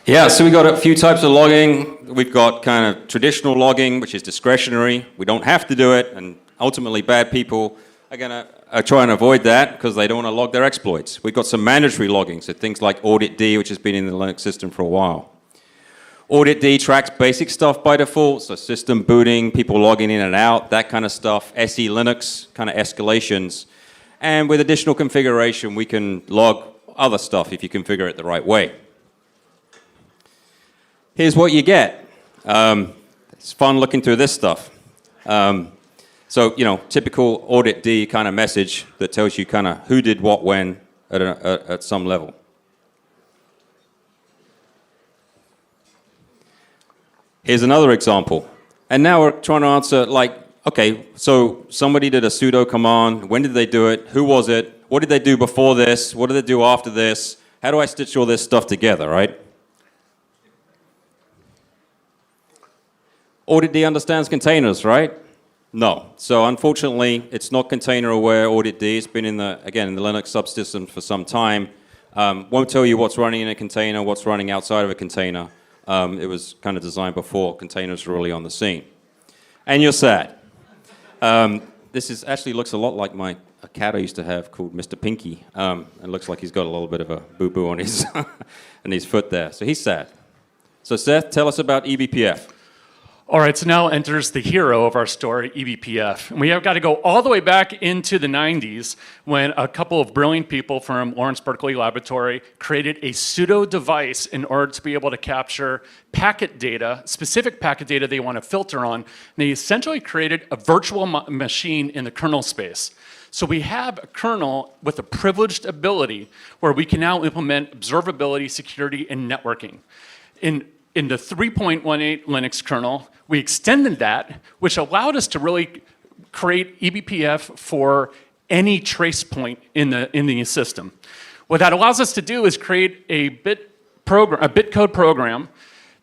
Yeah, so we got a few types of logging. We've got kind of traditional logging, which is discretionary. We don't have to do it, and ultimately bad people are going to try and avoid that because they don't want to log their exploits. We've got some mandatory logging, so things like Audit D, which has been in the Linux system for a while. Audit D tracks basic stuff by default, so system booting, people logging in and out, that kind of stuff. SE Linux kind of escalations. And with additional configuration, we can log other stuff if you configure it the right way. Here's what you get. It's fun looking through this stuff. So, typical Audit D kind of message that tells you kind of who did what when at some level. Here's another example. And now we're trying to answer, okay, so somebody did a sudo command. When did they do it? Who was it? What did they do before this? What did they do after this? How do I stitch all this stuff together, right? Audit D understands containers, right? No. So unfortunately, it's not container aware Audit D. It's been in the Linux subsystem for some time. Won't tell you what's running in a container, what's running outside of a container. It was kind of designed before containers were really on the scene. And you're sad. This actually looks a lot like a cat I used to have called Mr. Pinky. It looks like he's got a little bit of a boo-boo on his, on his foot there. So he's sad. So Seth, tell us about eBPF. All right, so now enters the hero of our story, eBPF. And we have got to go all the way back into the 90s when a couple of brilliant people from Lawrence Berkeley Laboratory created a pseudo device in order to be able to capture packet data, specific packet data they want to filter on. And they essentially created a virtual machine in the kernel space. So we have a kernel with a privileged ability where we can now implement observability, security, and networking. In the 3.18 Linux kernel, we extended that, which allowed us to really create eBPF for any trace point in the system. What that allows us to do is create a bitcode program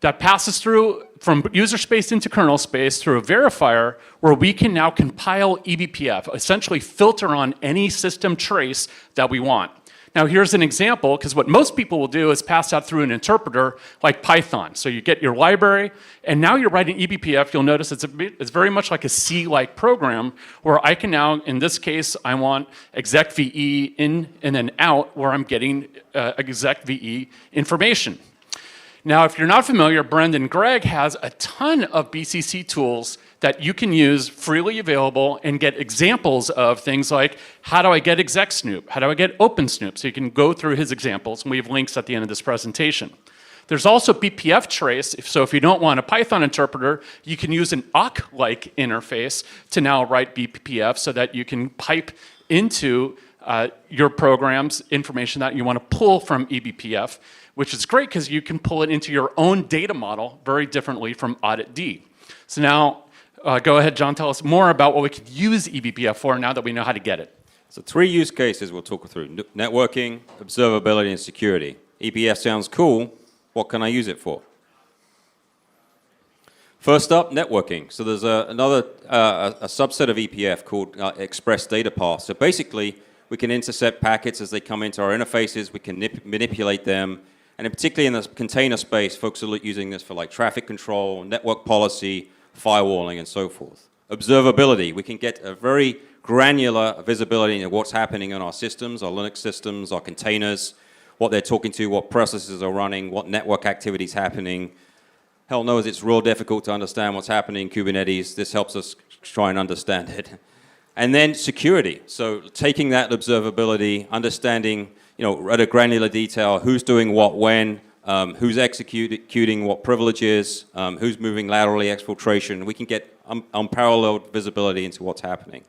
that passes through from user space into kernel space through a verifier where we can now compile eBPF, essentially filter on any system trace that we want. Now here's an example, because what most people will do is pass that through an interpreter like Python. So you get your library, and now you're writing eBPF. You'll notice it's very much like a C-like program, where I can now, in this case, I want execve in and then out, where I'm getting execve information. Now, if you're not familiar, Brendan Gregg has a ton of BCC tools that you can use freely available and get examples of things like, how do I get exec snoop? How do I get open snoop? So you can go through his examples, and we have links at the end of this presentation. There's also BPF trace, so if you don't want a Python interpreter, you can use an awk-like interface to now write BPF so that you can pipe into your program's information that you want to pull from eBPF, which is great because you can pull it into your own data model very differently from Audit D. So now, go ahead, John, tell us more about what we could use eBPF for now that we know how to get it. So 3 use cases we'll talk through: networking, observability, and security. eBPF sounds cool. What can I use it for? First up, networking. So there's another subset of eBPF called express data path. So basically, we can intercept packets as they come into our interfaces. We can manipulate them. And particularly in the container space, folks are using this for like traffic control, network policy, firewalling, and so forth. Observability. We can get a very granular visibility into what's happening in our systems, our Linux systems, our containers, what they're talking to, what processes are running, what network activity is happening. Hell knows it's real difficult to understand what's happening in Kubernetes. This helps us try and understand it. And then security. So taking that observability, understanding, at a granular detail, who's doing what when, who's executing what privileges, who's moving laterally, exfiltration. We can get unparalleled visibility into what's happening.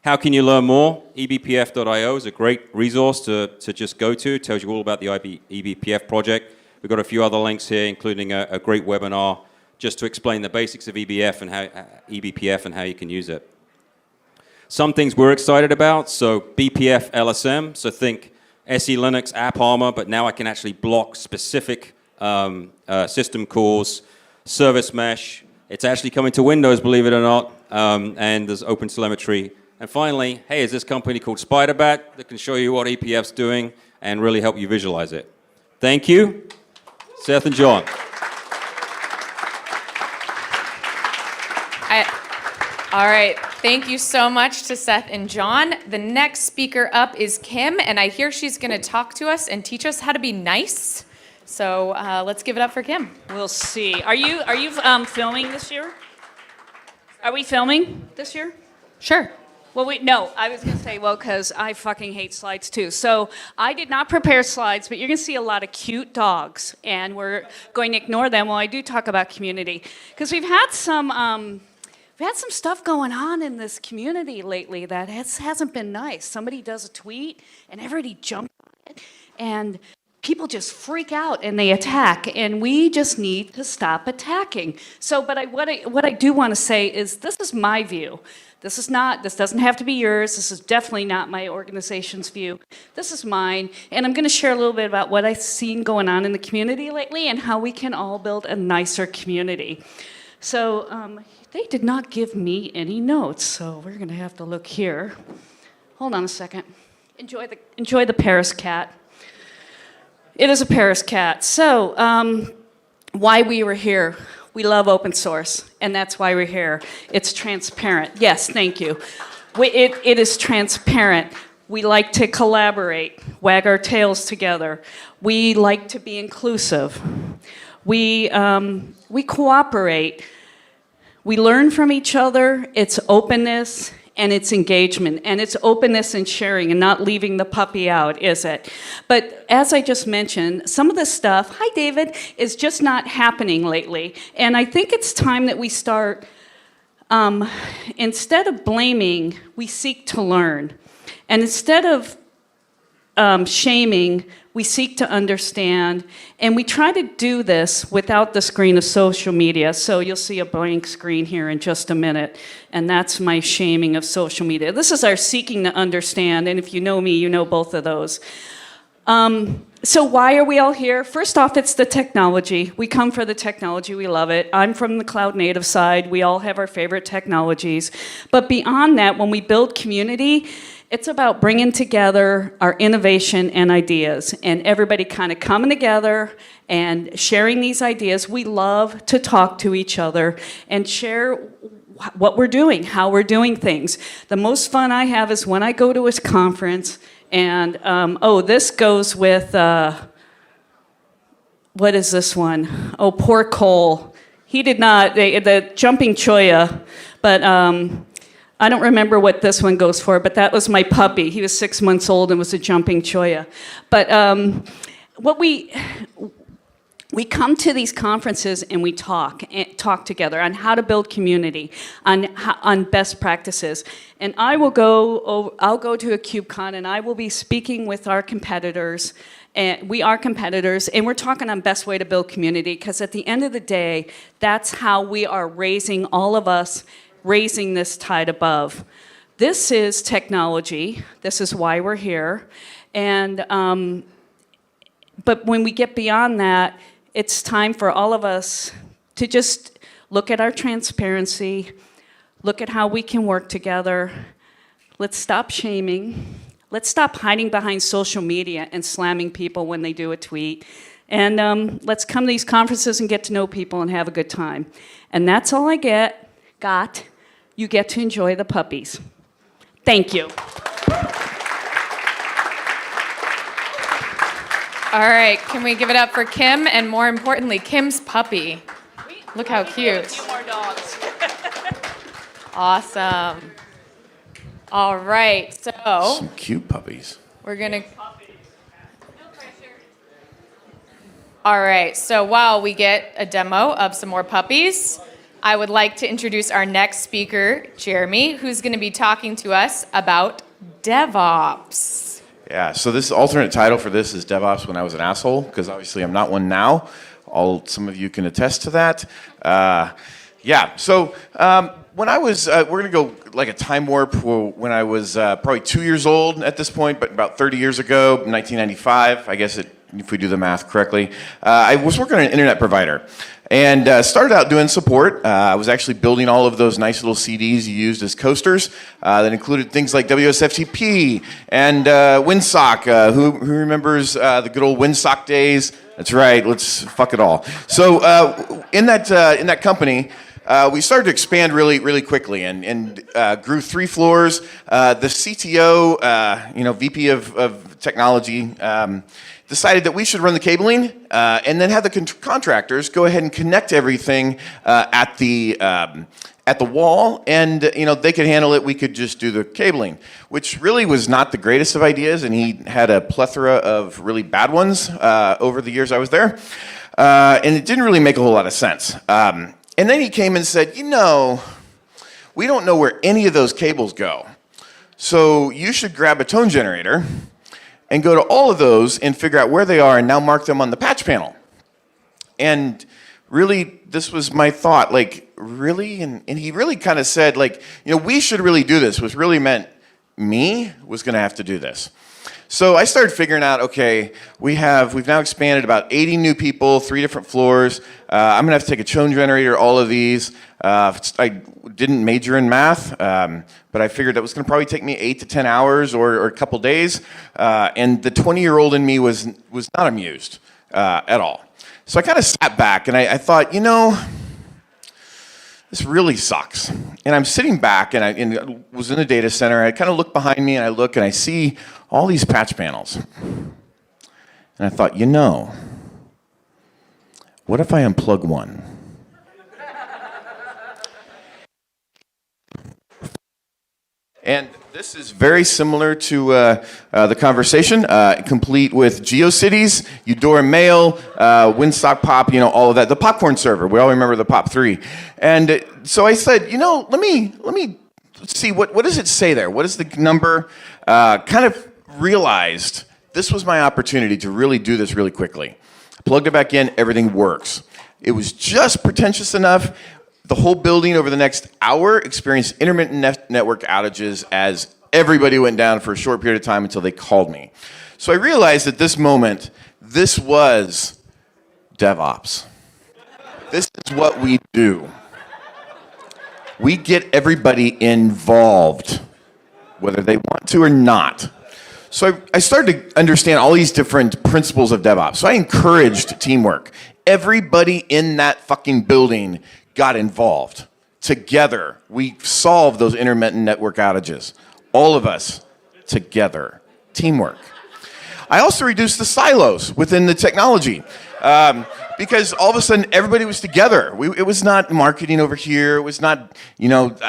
How can you learn more? eBPF.io is a great resource to just go to. It tells you all about the eBPF project. We've got a few other links here, including a great webinar just to explain the basics of eBPF and how you can use it. Some things we're excited about, so BPF LSM, so think SE Linux AppArmor, but now I can actually block specific system calls, service mesh. It's actually coming to Windows, believe it or not, and there's open telemetry. And finally, hey, is this company called Spiderbat that can show you what eBPF's doing and really help you visualize it. Thank you. Seth and John. All right, thank you so much to Seth and John. The next speaker up is Kim, and I hear she's going to talk to us and teach us how to be nice. So let's give it up for Kim. We'll see. Are you filming this year? Are we filming this year? Sure. Well, no, I was going to say, because I fucking hate slides too. So I did not prepare slides, but you're going to see a lot of cute dogs, and we're going to ignore them while I do talk about community. Because we've had some stuff going on in this community lately that hasn't been nice. Somebody does a tweet, and everybody jumps on it, and people just freak out and they attack, and we just need to stop attacking. So, what I do want to say is this is my view. This doesn't have to be yours. This is definitely not my organization's view. This is mine, and I'm going to share a little bit about what I've seen going on in the community lately and how we can all build a nicer community. So they did not give me any notes, so we're going to have to look here. Hold on a second. Enjoy the Paris cat. It is a Paris cat. So why we were here. We love open source, and that's why we're here. It's transparent. Yes, thank you. It is transparent. We like to collaborate, wag our tails together. We like to be inclusive. We cooperate. We learn from each other. It's openness and it's engagement, and it's openness and sharing and not leaving the puppy out, is it? But as I just mentioned, some of this stuff, hi David, is just not happening lately. And I think it's time that we start, instead of blaming, we seek to learn. And instead of shaming, we seek to understand, and we try to do this without the screen of social media. So you'll see a blank screen here in just a minute, and that's my shaming of social media. This is our seeking to understand, and if you know me, you know both of those. So why are we all here? First off, it's the technology. We come for the technology, we love it. I'm from the cloud native side. We all have our favorite technologies. But beyond that, when we build community, it's about bringing together our innovation and ideas, and everybody kind of coming together and sharing these ideas. We love to talk to each other and share what we're doing, how we're doing things. The most fun I have is when I go to a conference and, this goes with, what is this one? Oh, poor Cole. He did not, the jumping Choya, but I don't remember what this one goes for, but that was my puppy. He was 6 months old and was a jumping Choya. But what we come to these conferences and we talk together on how to build community, on best practices. And I'll go to a KubeCon and I will be speaking with our competitors. And we are competitors, and we're talking on best way to build community, because at the end of the day, that's how we are raising all of us, raising this tide above. This is technology. This is why we're here. And but when we get beyond that, it's time for all of us to just Look at our transparency. Look at how we can work together. Let's stop shaming. Let's stop hiding behind social media and slamming people when they do a tweet. And let's come to these conferences and get to know people and have a good time. And that's all I got. You get to enjoy the puppies. Thank you. All right, can we give it up for Kim and more importantly, Kim's puppy? Look how cute. A few more dogs. Awesome. All right, so Some cute puppies. we're gonna. All right, so while we get a demo of some more puppies, I would like to introduce our next speaker, Jeremy, who's gonna be talking to us about DevOps. Yeah, so this alternate title for this is DevOps when I was an asshole, because obviously I'm not one now. Some of you can attest to that. So when I was, we're gonna go like a time warp when I was probably 2 years old at this point, but about 30 years ago, 1995, I guess if we do the math correctly, I was working on an internet provider. And started out doing support. I was actually building all of those nice little CDs you used as coasters that included things like WSFTP and WinSock. Who remembers the good old WinSock days? That's right. Let's fuck it all. So in that company, we started to expand really quickly and grew 3 floors. The CTO, VP of technology. Decided that we should run the cabling and then have the contractors go ahead and connect everything at the wall, and they could handle it. We could just do the cabling, which really was not the greatest of ideas, and he had a plethora of really bad ones over the years I was there, and it didn't really make a whole lot of sense. And then he came and said, we don't know where any of those cables go, so you should grab a tone generator and go to all of those and figure out where they are and now mark them on the patch panel. And really, this was my thought, like, really? And he really kind of said, like, we should really do this, which really meant me was gonna have to do this. So I started figuring out, okay, we've now expanded about 80 new people, 3 different floors. I'm gonna have to take a tone generator, all of these. I didn't major in math, but I figured that was gonna probably take me 8 to 10 hours or a couple days. And the 20-year-old in me was not amused at all. So I kind of sat back and I thought, this really sucks. And I'm sitting back and I was in a data center. I kind of look behind me and I look and I see all these patch panels. And I thought, what if I unplug one? And this is very similar to the conversation, complete with GeoCities, Eudora Mail, Windsock Pop, all of that. The popcorn server, we all remember the Pop 3. And so I said, let me see, what does it say there? What is the number? Kind of realized this was my opportunity to really do this really quickly. Plugged it back in, everything works. It was just pretentious enough. The whole building over the next hour experienced intermittent network outages as everybody went down for a short period of time until they called me. So I realized at this moment, this was DevOps. This is what we do. We get everybody involved, whether they want to or not. So I started to understand all these different principles of DevOps. So I encouraged teamwork. Everybody in that fucking building got involved. Together, we solved those intermittent network outages. All of us, together. Teamwork. I also reduced the silos within the technology because all of a sudden everybody was together. It was not marketing over here. It was not,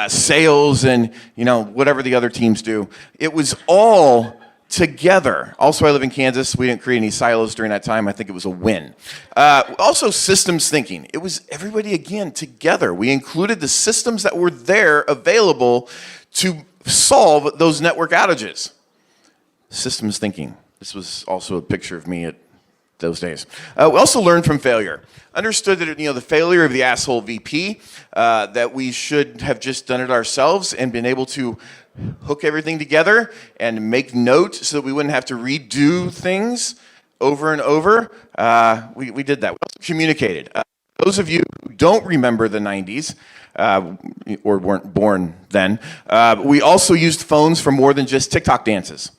sales and, whatever the other teams do. It was all together. Also, I live in Kansas. We didn't create any silos during that time. I think it was a win. Also, systems thinking. It was everybody, again, together. We included the systems that were there available to solve those network outages. Systems thinking. This was also a picture of me at those days. We also learned from failure. Understood that the failure of the asshole VP, that we should have just done it ourselves and been able to hook everything together and make notes so that we wouldn't have to redo things over and over. We did that. We also communicated. Those of you who don't remember the 90s, or weren't born then, we also used phones for more than just TikTok dances.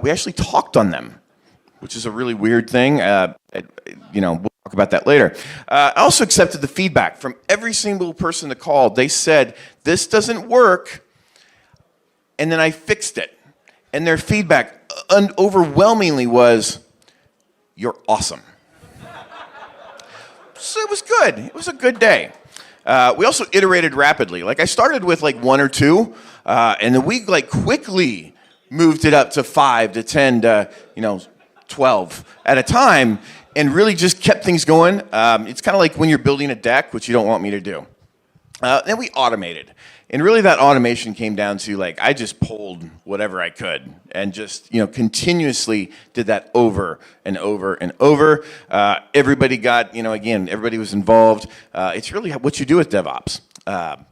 We actually talked on them, which is a really weird thing. We'll talk about that later. I also accepted the feedback from every single person that called. They said, this doesn't work, and then I fixed it. And their feedback overwhelmingly was, you're awesome. So it was good. It was a good day. We also iterated rapidly. Like I started with like 1 or 2, and then we like quickly moved it up to 5 to 10 to 12 at a time, and really just kept things going. It's kind of like when you're building a deck, which you don't want me to do. Then we automated. And really that automation came down to like, I just pulled whatever I could and just, continuously did that over and over and over. Everybody got, again, everybody was involved. It's really what you do with DevOps. Now,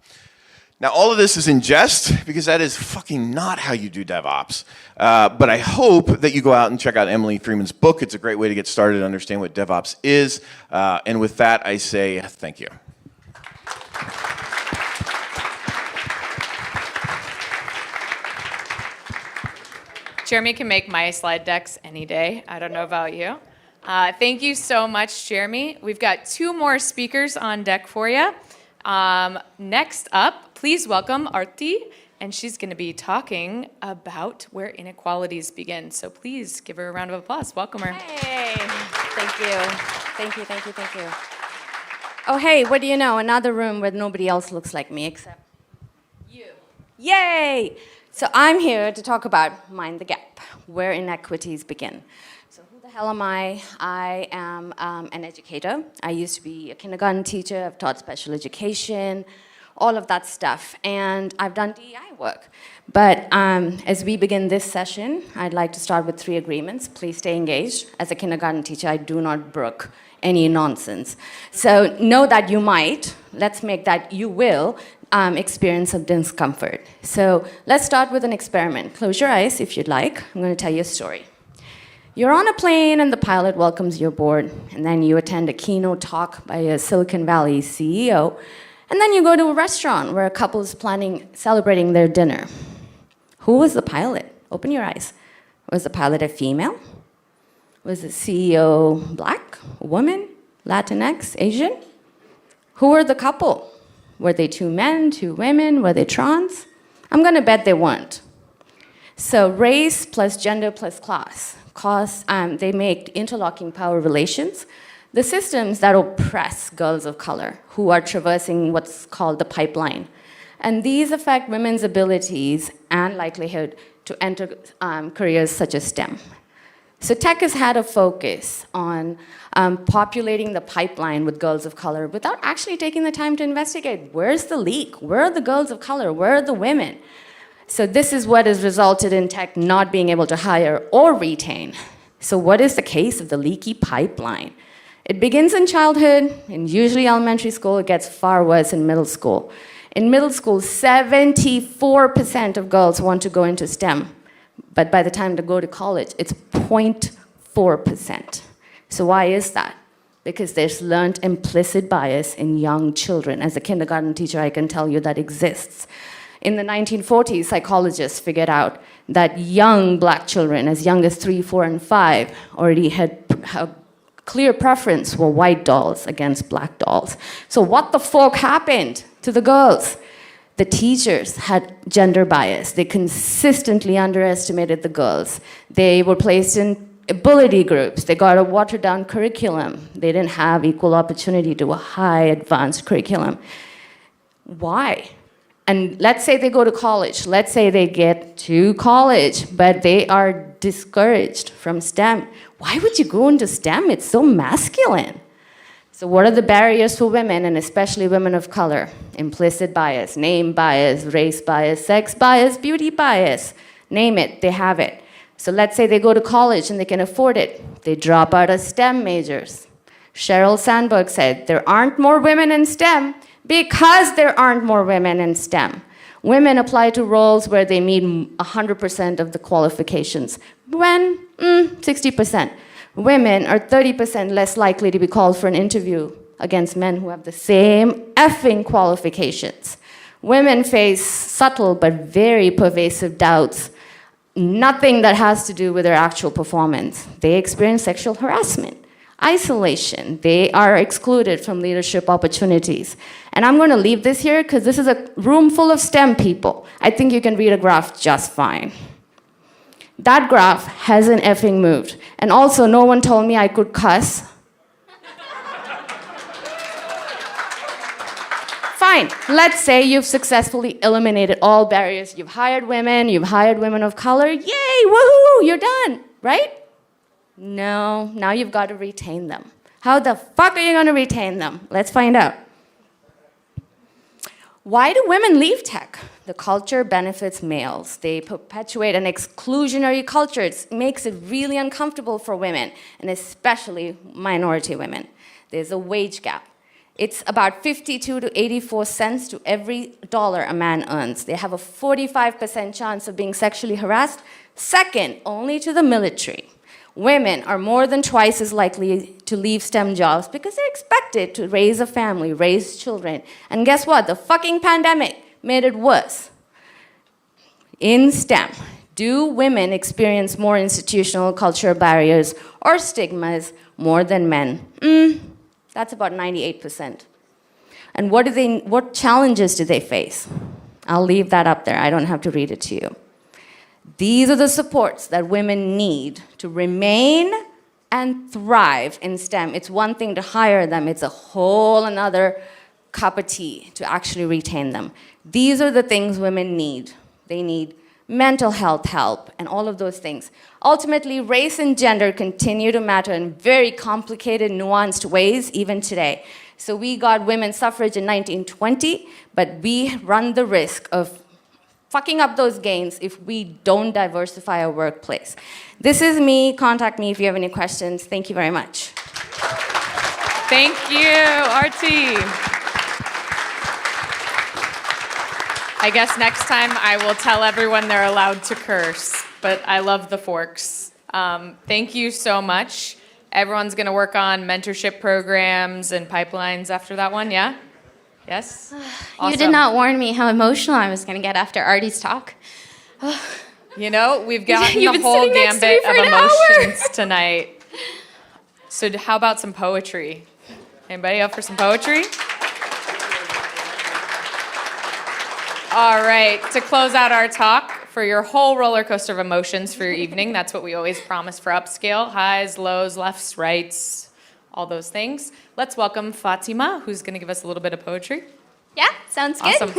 all of this is in jest because that is fucking not how you do DevOps. But I hope that you go out and check out Emily Freeman's book. It's a great way to get started and understand what DevOps is. And with that, I say thank you. Jeremy can make my slide decks any day. I don't know about you. Thank you so much, Jeremy. We've got 2 more speakers on deck for you. Next up, please welcome Arti, and she's going to be talking about where inequalities begin. So please give her a round of applause. Welcome her. Hey, thank you. Thank you, thank you, thank you. Oh, hey, what do you know? Another room where nobody else looks like me except you. Yay! So I'm here to talk about Mind the Gap, where inequities begin. So who the hell am I? I am an educator. I used to be a kindergarten teacher. I've taught special education, all of that stuff. And I've done DEI work. But as we begin this session, I'd like to start with 3 agreements. Please stay engaged. As a kindergarten teacher, I do not brook any nonsense. So know that you might. Let's make that you will. Experience some discomfort. So let's start with an experiment. Close your eyes if you'd like. I'm going to tell you a story. You're on a plane and the pilot welcomes you aboard, and then you attend a keynote talk by a Silicon Valley CEO, and then you go to a restaurant where a couple is celebrating their dinner. Who was the pilot? Open your eyes. Was the pilot a female? Was the CEO black, a woman, Latinx, Asian? Who were the couple? Were they 2 men, 2 women? Were they trans? I'm going to bet they weren't. So race plus gender plus class, they make interlocking power relations, the systems that oppress girls of color who are traversing what's called the pipeline. And these affect women's abilities and likelihood to enter careers such as STEM. So tech has had a focus on populating the pipeline with girls of color without actually taking the time to investigate. Where's the leak? Where are the girls of color? Where are the women? So this is what has resulted in tech not being able to hire or retain. So what is the case of the leaky pipeline? It begins in childhood, in usually elementary school. It gets far worse in middle school. In middle school, 74% of girls want to go into STEM. But by the time they go to college, it's 0.4%. So why is that? Because there's learned implicit bias in young children. As a kindergarten teacher, I can tell you that exists. In the 1940s, psychologists figured out that young black children, as young as 3, 4, and 5, already had a clear preference for white dolls against black dolls. So what the fuck happened to the girls? The teachers had gender bias. They consistently underestimated the girls. They were placed in ability groups. They got a watered-down curriculum. They didn't have equal opportunity to a high advanced curriculum. Why? And let's say they go to college. Let's say they get to college, but they are discouraged from STEM. Why would you go into STEM? It's so masculine. So what are the barriers for women, and especially women of color? Implicit bias, name bias, race bias, sex bias, beauty bias. Name it, they have it. So let's say they go to college and they can afford it. They drop out of STEM majors. Sheryl Sandberg said, there aren't more women in STEM because there aren't more women in STEM. Women apply to roles where they meet 100% of the qualifications. When? 60%. Women are 30% less likely to be called for an interview against men who have the same effing qualifications. Women face subtle but very pervasive doubts, nothing that has to do with their actual performance. They experience sexual harassment, isolation. They are excluded from leadership opportunities. And I'm going to leave this here because this is a room full of STEM people. I think you can read a graph just fine. That graph hasn't effing moved. And also, no one told me I could cuss. Fine, let's say you've successfully eliminated all barriers. You've hired women of color. Yay, woohoo, you're done, right? No, now you've got to retain them. How the fuck are you going to retain them? Let's find out. Why do women leave tech? The culture benefits males. They perpetuate an exclusionary culture. It makes it really uncomfortable for women, and especially minority women. There's a wage gap. It's about 52 to 84 cents to every dollar a man earns. They have a 45% chance of being sexually harassed, second only to the military. Women are more than twice as likely to leave STEM jobs because they're expected to raise a family, raise children. And guess what? The fucking pandemic made it worse. In STEM, do women experience more institutional cultural barriers or stigmas more than men? That's about 98%. And what challenges do they face? I'll leave that up there. I don't have to read it to you. These are the supports that women need to remain and thrive in STEM. It's one thing to hire them. It's a whole another cup of tea to actually retain them. These are the things women need. They need mental health help, and all of those things. Ultimately, race and gender continue to matter in very complicated, nuanced ways, even today. So we got women's suffrage in 1920, but we run the risk of fucking up those gains if we don't diversify our workplace. This is me. Contact me if you have any questions. Thank you very much. Thank you, Arti. I guess next time I will tell everyone they're allowed to curse, but I love the forks. Thank you so much. Everyone's going to work on mentorship programs and pipelines after that one, yeah? Yes? You did not warn me how emotional I was going to get after Artie's talk. You know, we've gotten You've the been whole sitting next to me gambit for of an hour. emotions tonight. So how about some poetry? Anybody up for some poetry? All right, to close out our talk, for your whole roller coaster of emotions for your evening, that's what we always promise for UpSCALE, highs, lows, lefts, rights, all those things. Let's welcome Fatima, who's gonna give us a little bit of poetry. Yeah, sounds good. Awesome.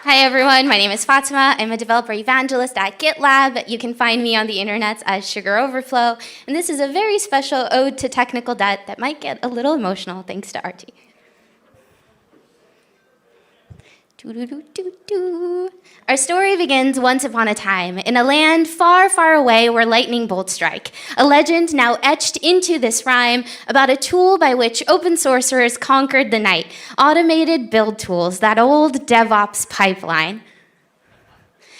Hi everyone, my name is Fatima. I'm a developer evangelist at GitLab. You can find me on the internet as Sugar Overflow. And this is a very special ode to technical debt that might get a little emotional thanks to Artie. Our story begins once upon a time in a land far, far away where lightning bolts strike. A legend now etched into this rhyme about a tool by which open sourcers conquered the night. Automated build tools, that old DevOps pipeline.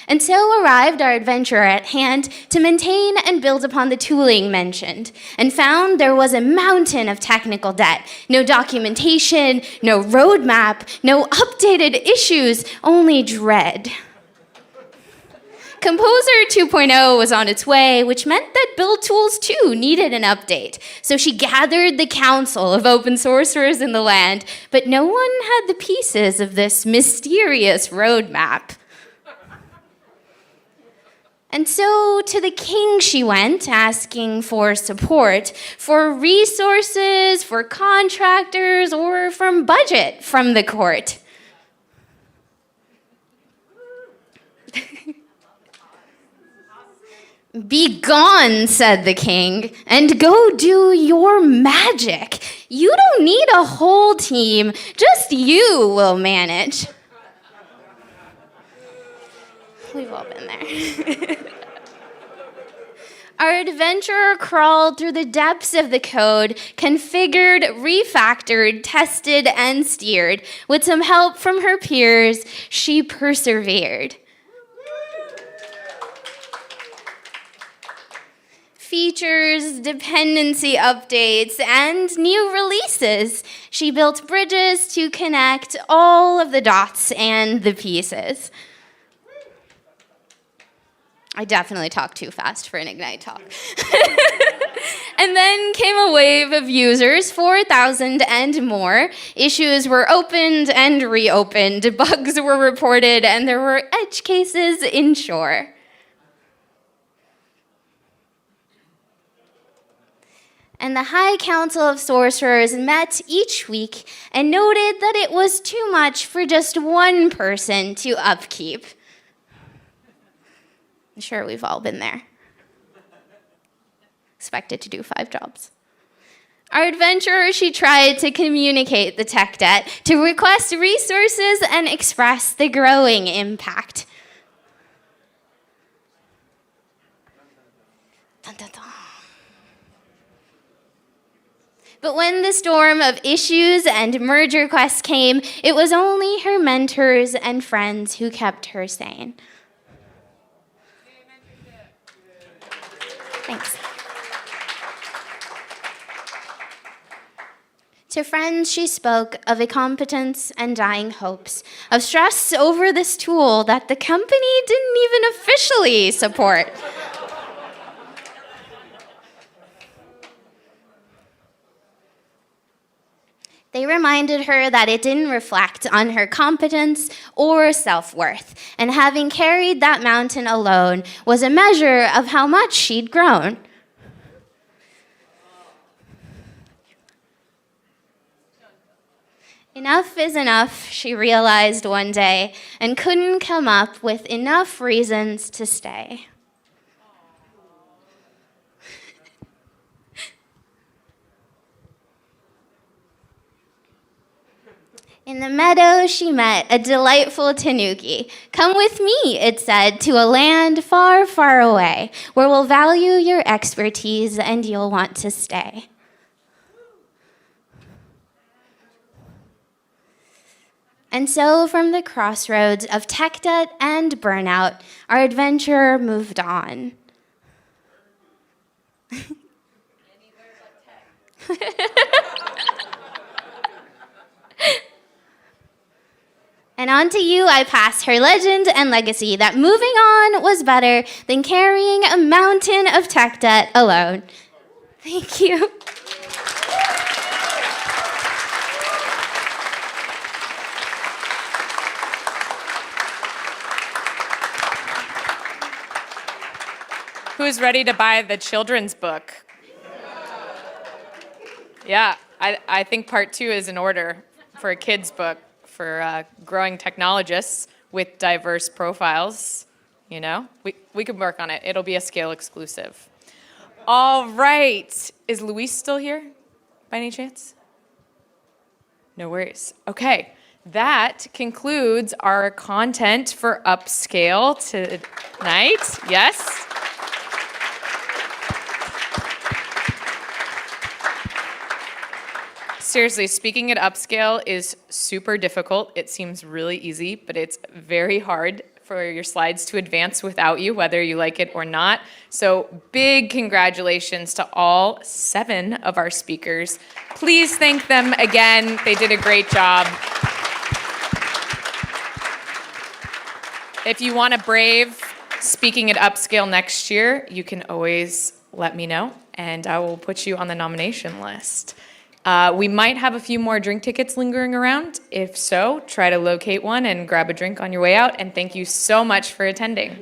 And so arrived our adventurer at hand to maintain and build upon the tooling mentioned, and found there was a mountain of technical debt. No documentation, no roadmap, no updated issues, only dread. Composer 2.0 was on its way, which meant that build tools too needed an update. So she gathered the council of open sourcers in the land, but no one had the pieces of this mysterious roadmap. And so to the king she went, asking for support, for resources, for contractors, or from budget from the court. "Be gone," said the king, "and go do your magic. You don't need a whole team, just you will manage." We've all been there. Our adventurer crawled through the depths of the code, configured, refactored, tested, and steered. With some help from her peers, she persevered. features, dependency updates, and new releases. She built bridges to connect all of the dots and the pieces. I definitely talked too fast for an Ignite talk. And then came a wave of users, 4,000 and more. Issues were opened and reopened. Bugs were reported, and there were edge cases in shore. And the High Council of Sorcerers met each week and noted that it was too much for just one person to upkeep. I'm sure we've all been there. Expected to do 5 jobs. Our adventurer, she tried to communicate the tech debt, to request resources and express the growing impact. Dun, dun, dun. But when the storm of issues and merge requests came, it was only her mentors and friends who kept her sane. Thanks. To friends, she spoke of incompetence and dying hopes, of stress over this tool that the company didn't even officially support. They reminded her that it didn't reflect on her competence or self-worth, and having carried that mountain alone was a measure of how much she'd grown. Enough is enough, she realized one day, and couldn't come up with enough reasons to stay. In the meadow, she met a delightful tanuki. Come with me, it said, to a land far, far away, where we'll value your expertise and you'll want to stay. And so, from the crossroads of tech debt and burnout, our adventurer moved on. And on to you I pass her legend and legacy that moving on was better than carrying a mountain of tech debt alone. Thank you. Who's ready to buy the children's book? Yeah, I think part 2 is in order for a kid's book for growing technologists with diverse profiles. You know, we could work on it. It'll be a SCaLE exclusive. All right. Is Luis still here by any chance? No worries. Okay. That concludes our content for UpSCALE tonight. Yes? Seriously, speaking at UpSCALE is super difficult. It seems really easy, but it's very hard for your slides to advance without you, whether you like it or not. So big congratulations to all 7 of our speakers. Please thank them again. They did a great job. If you want to brave speaking at UpSCALE next year, you can always let me know, and I will put you on the nomination list. We might have a few more drink tickets lingering around. If so, try to locate one and grab a drink on your way out. And thank you so much for attending.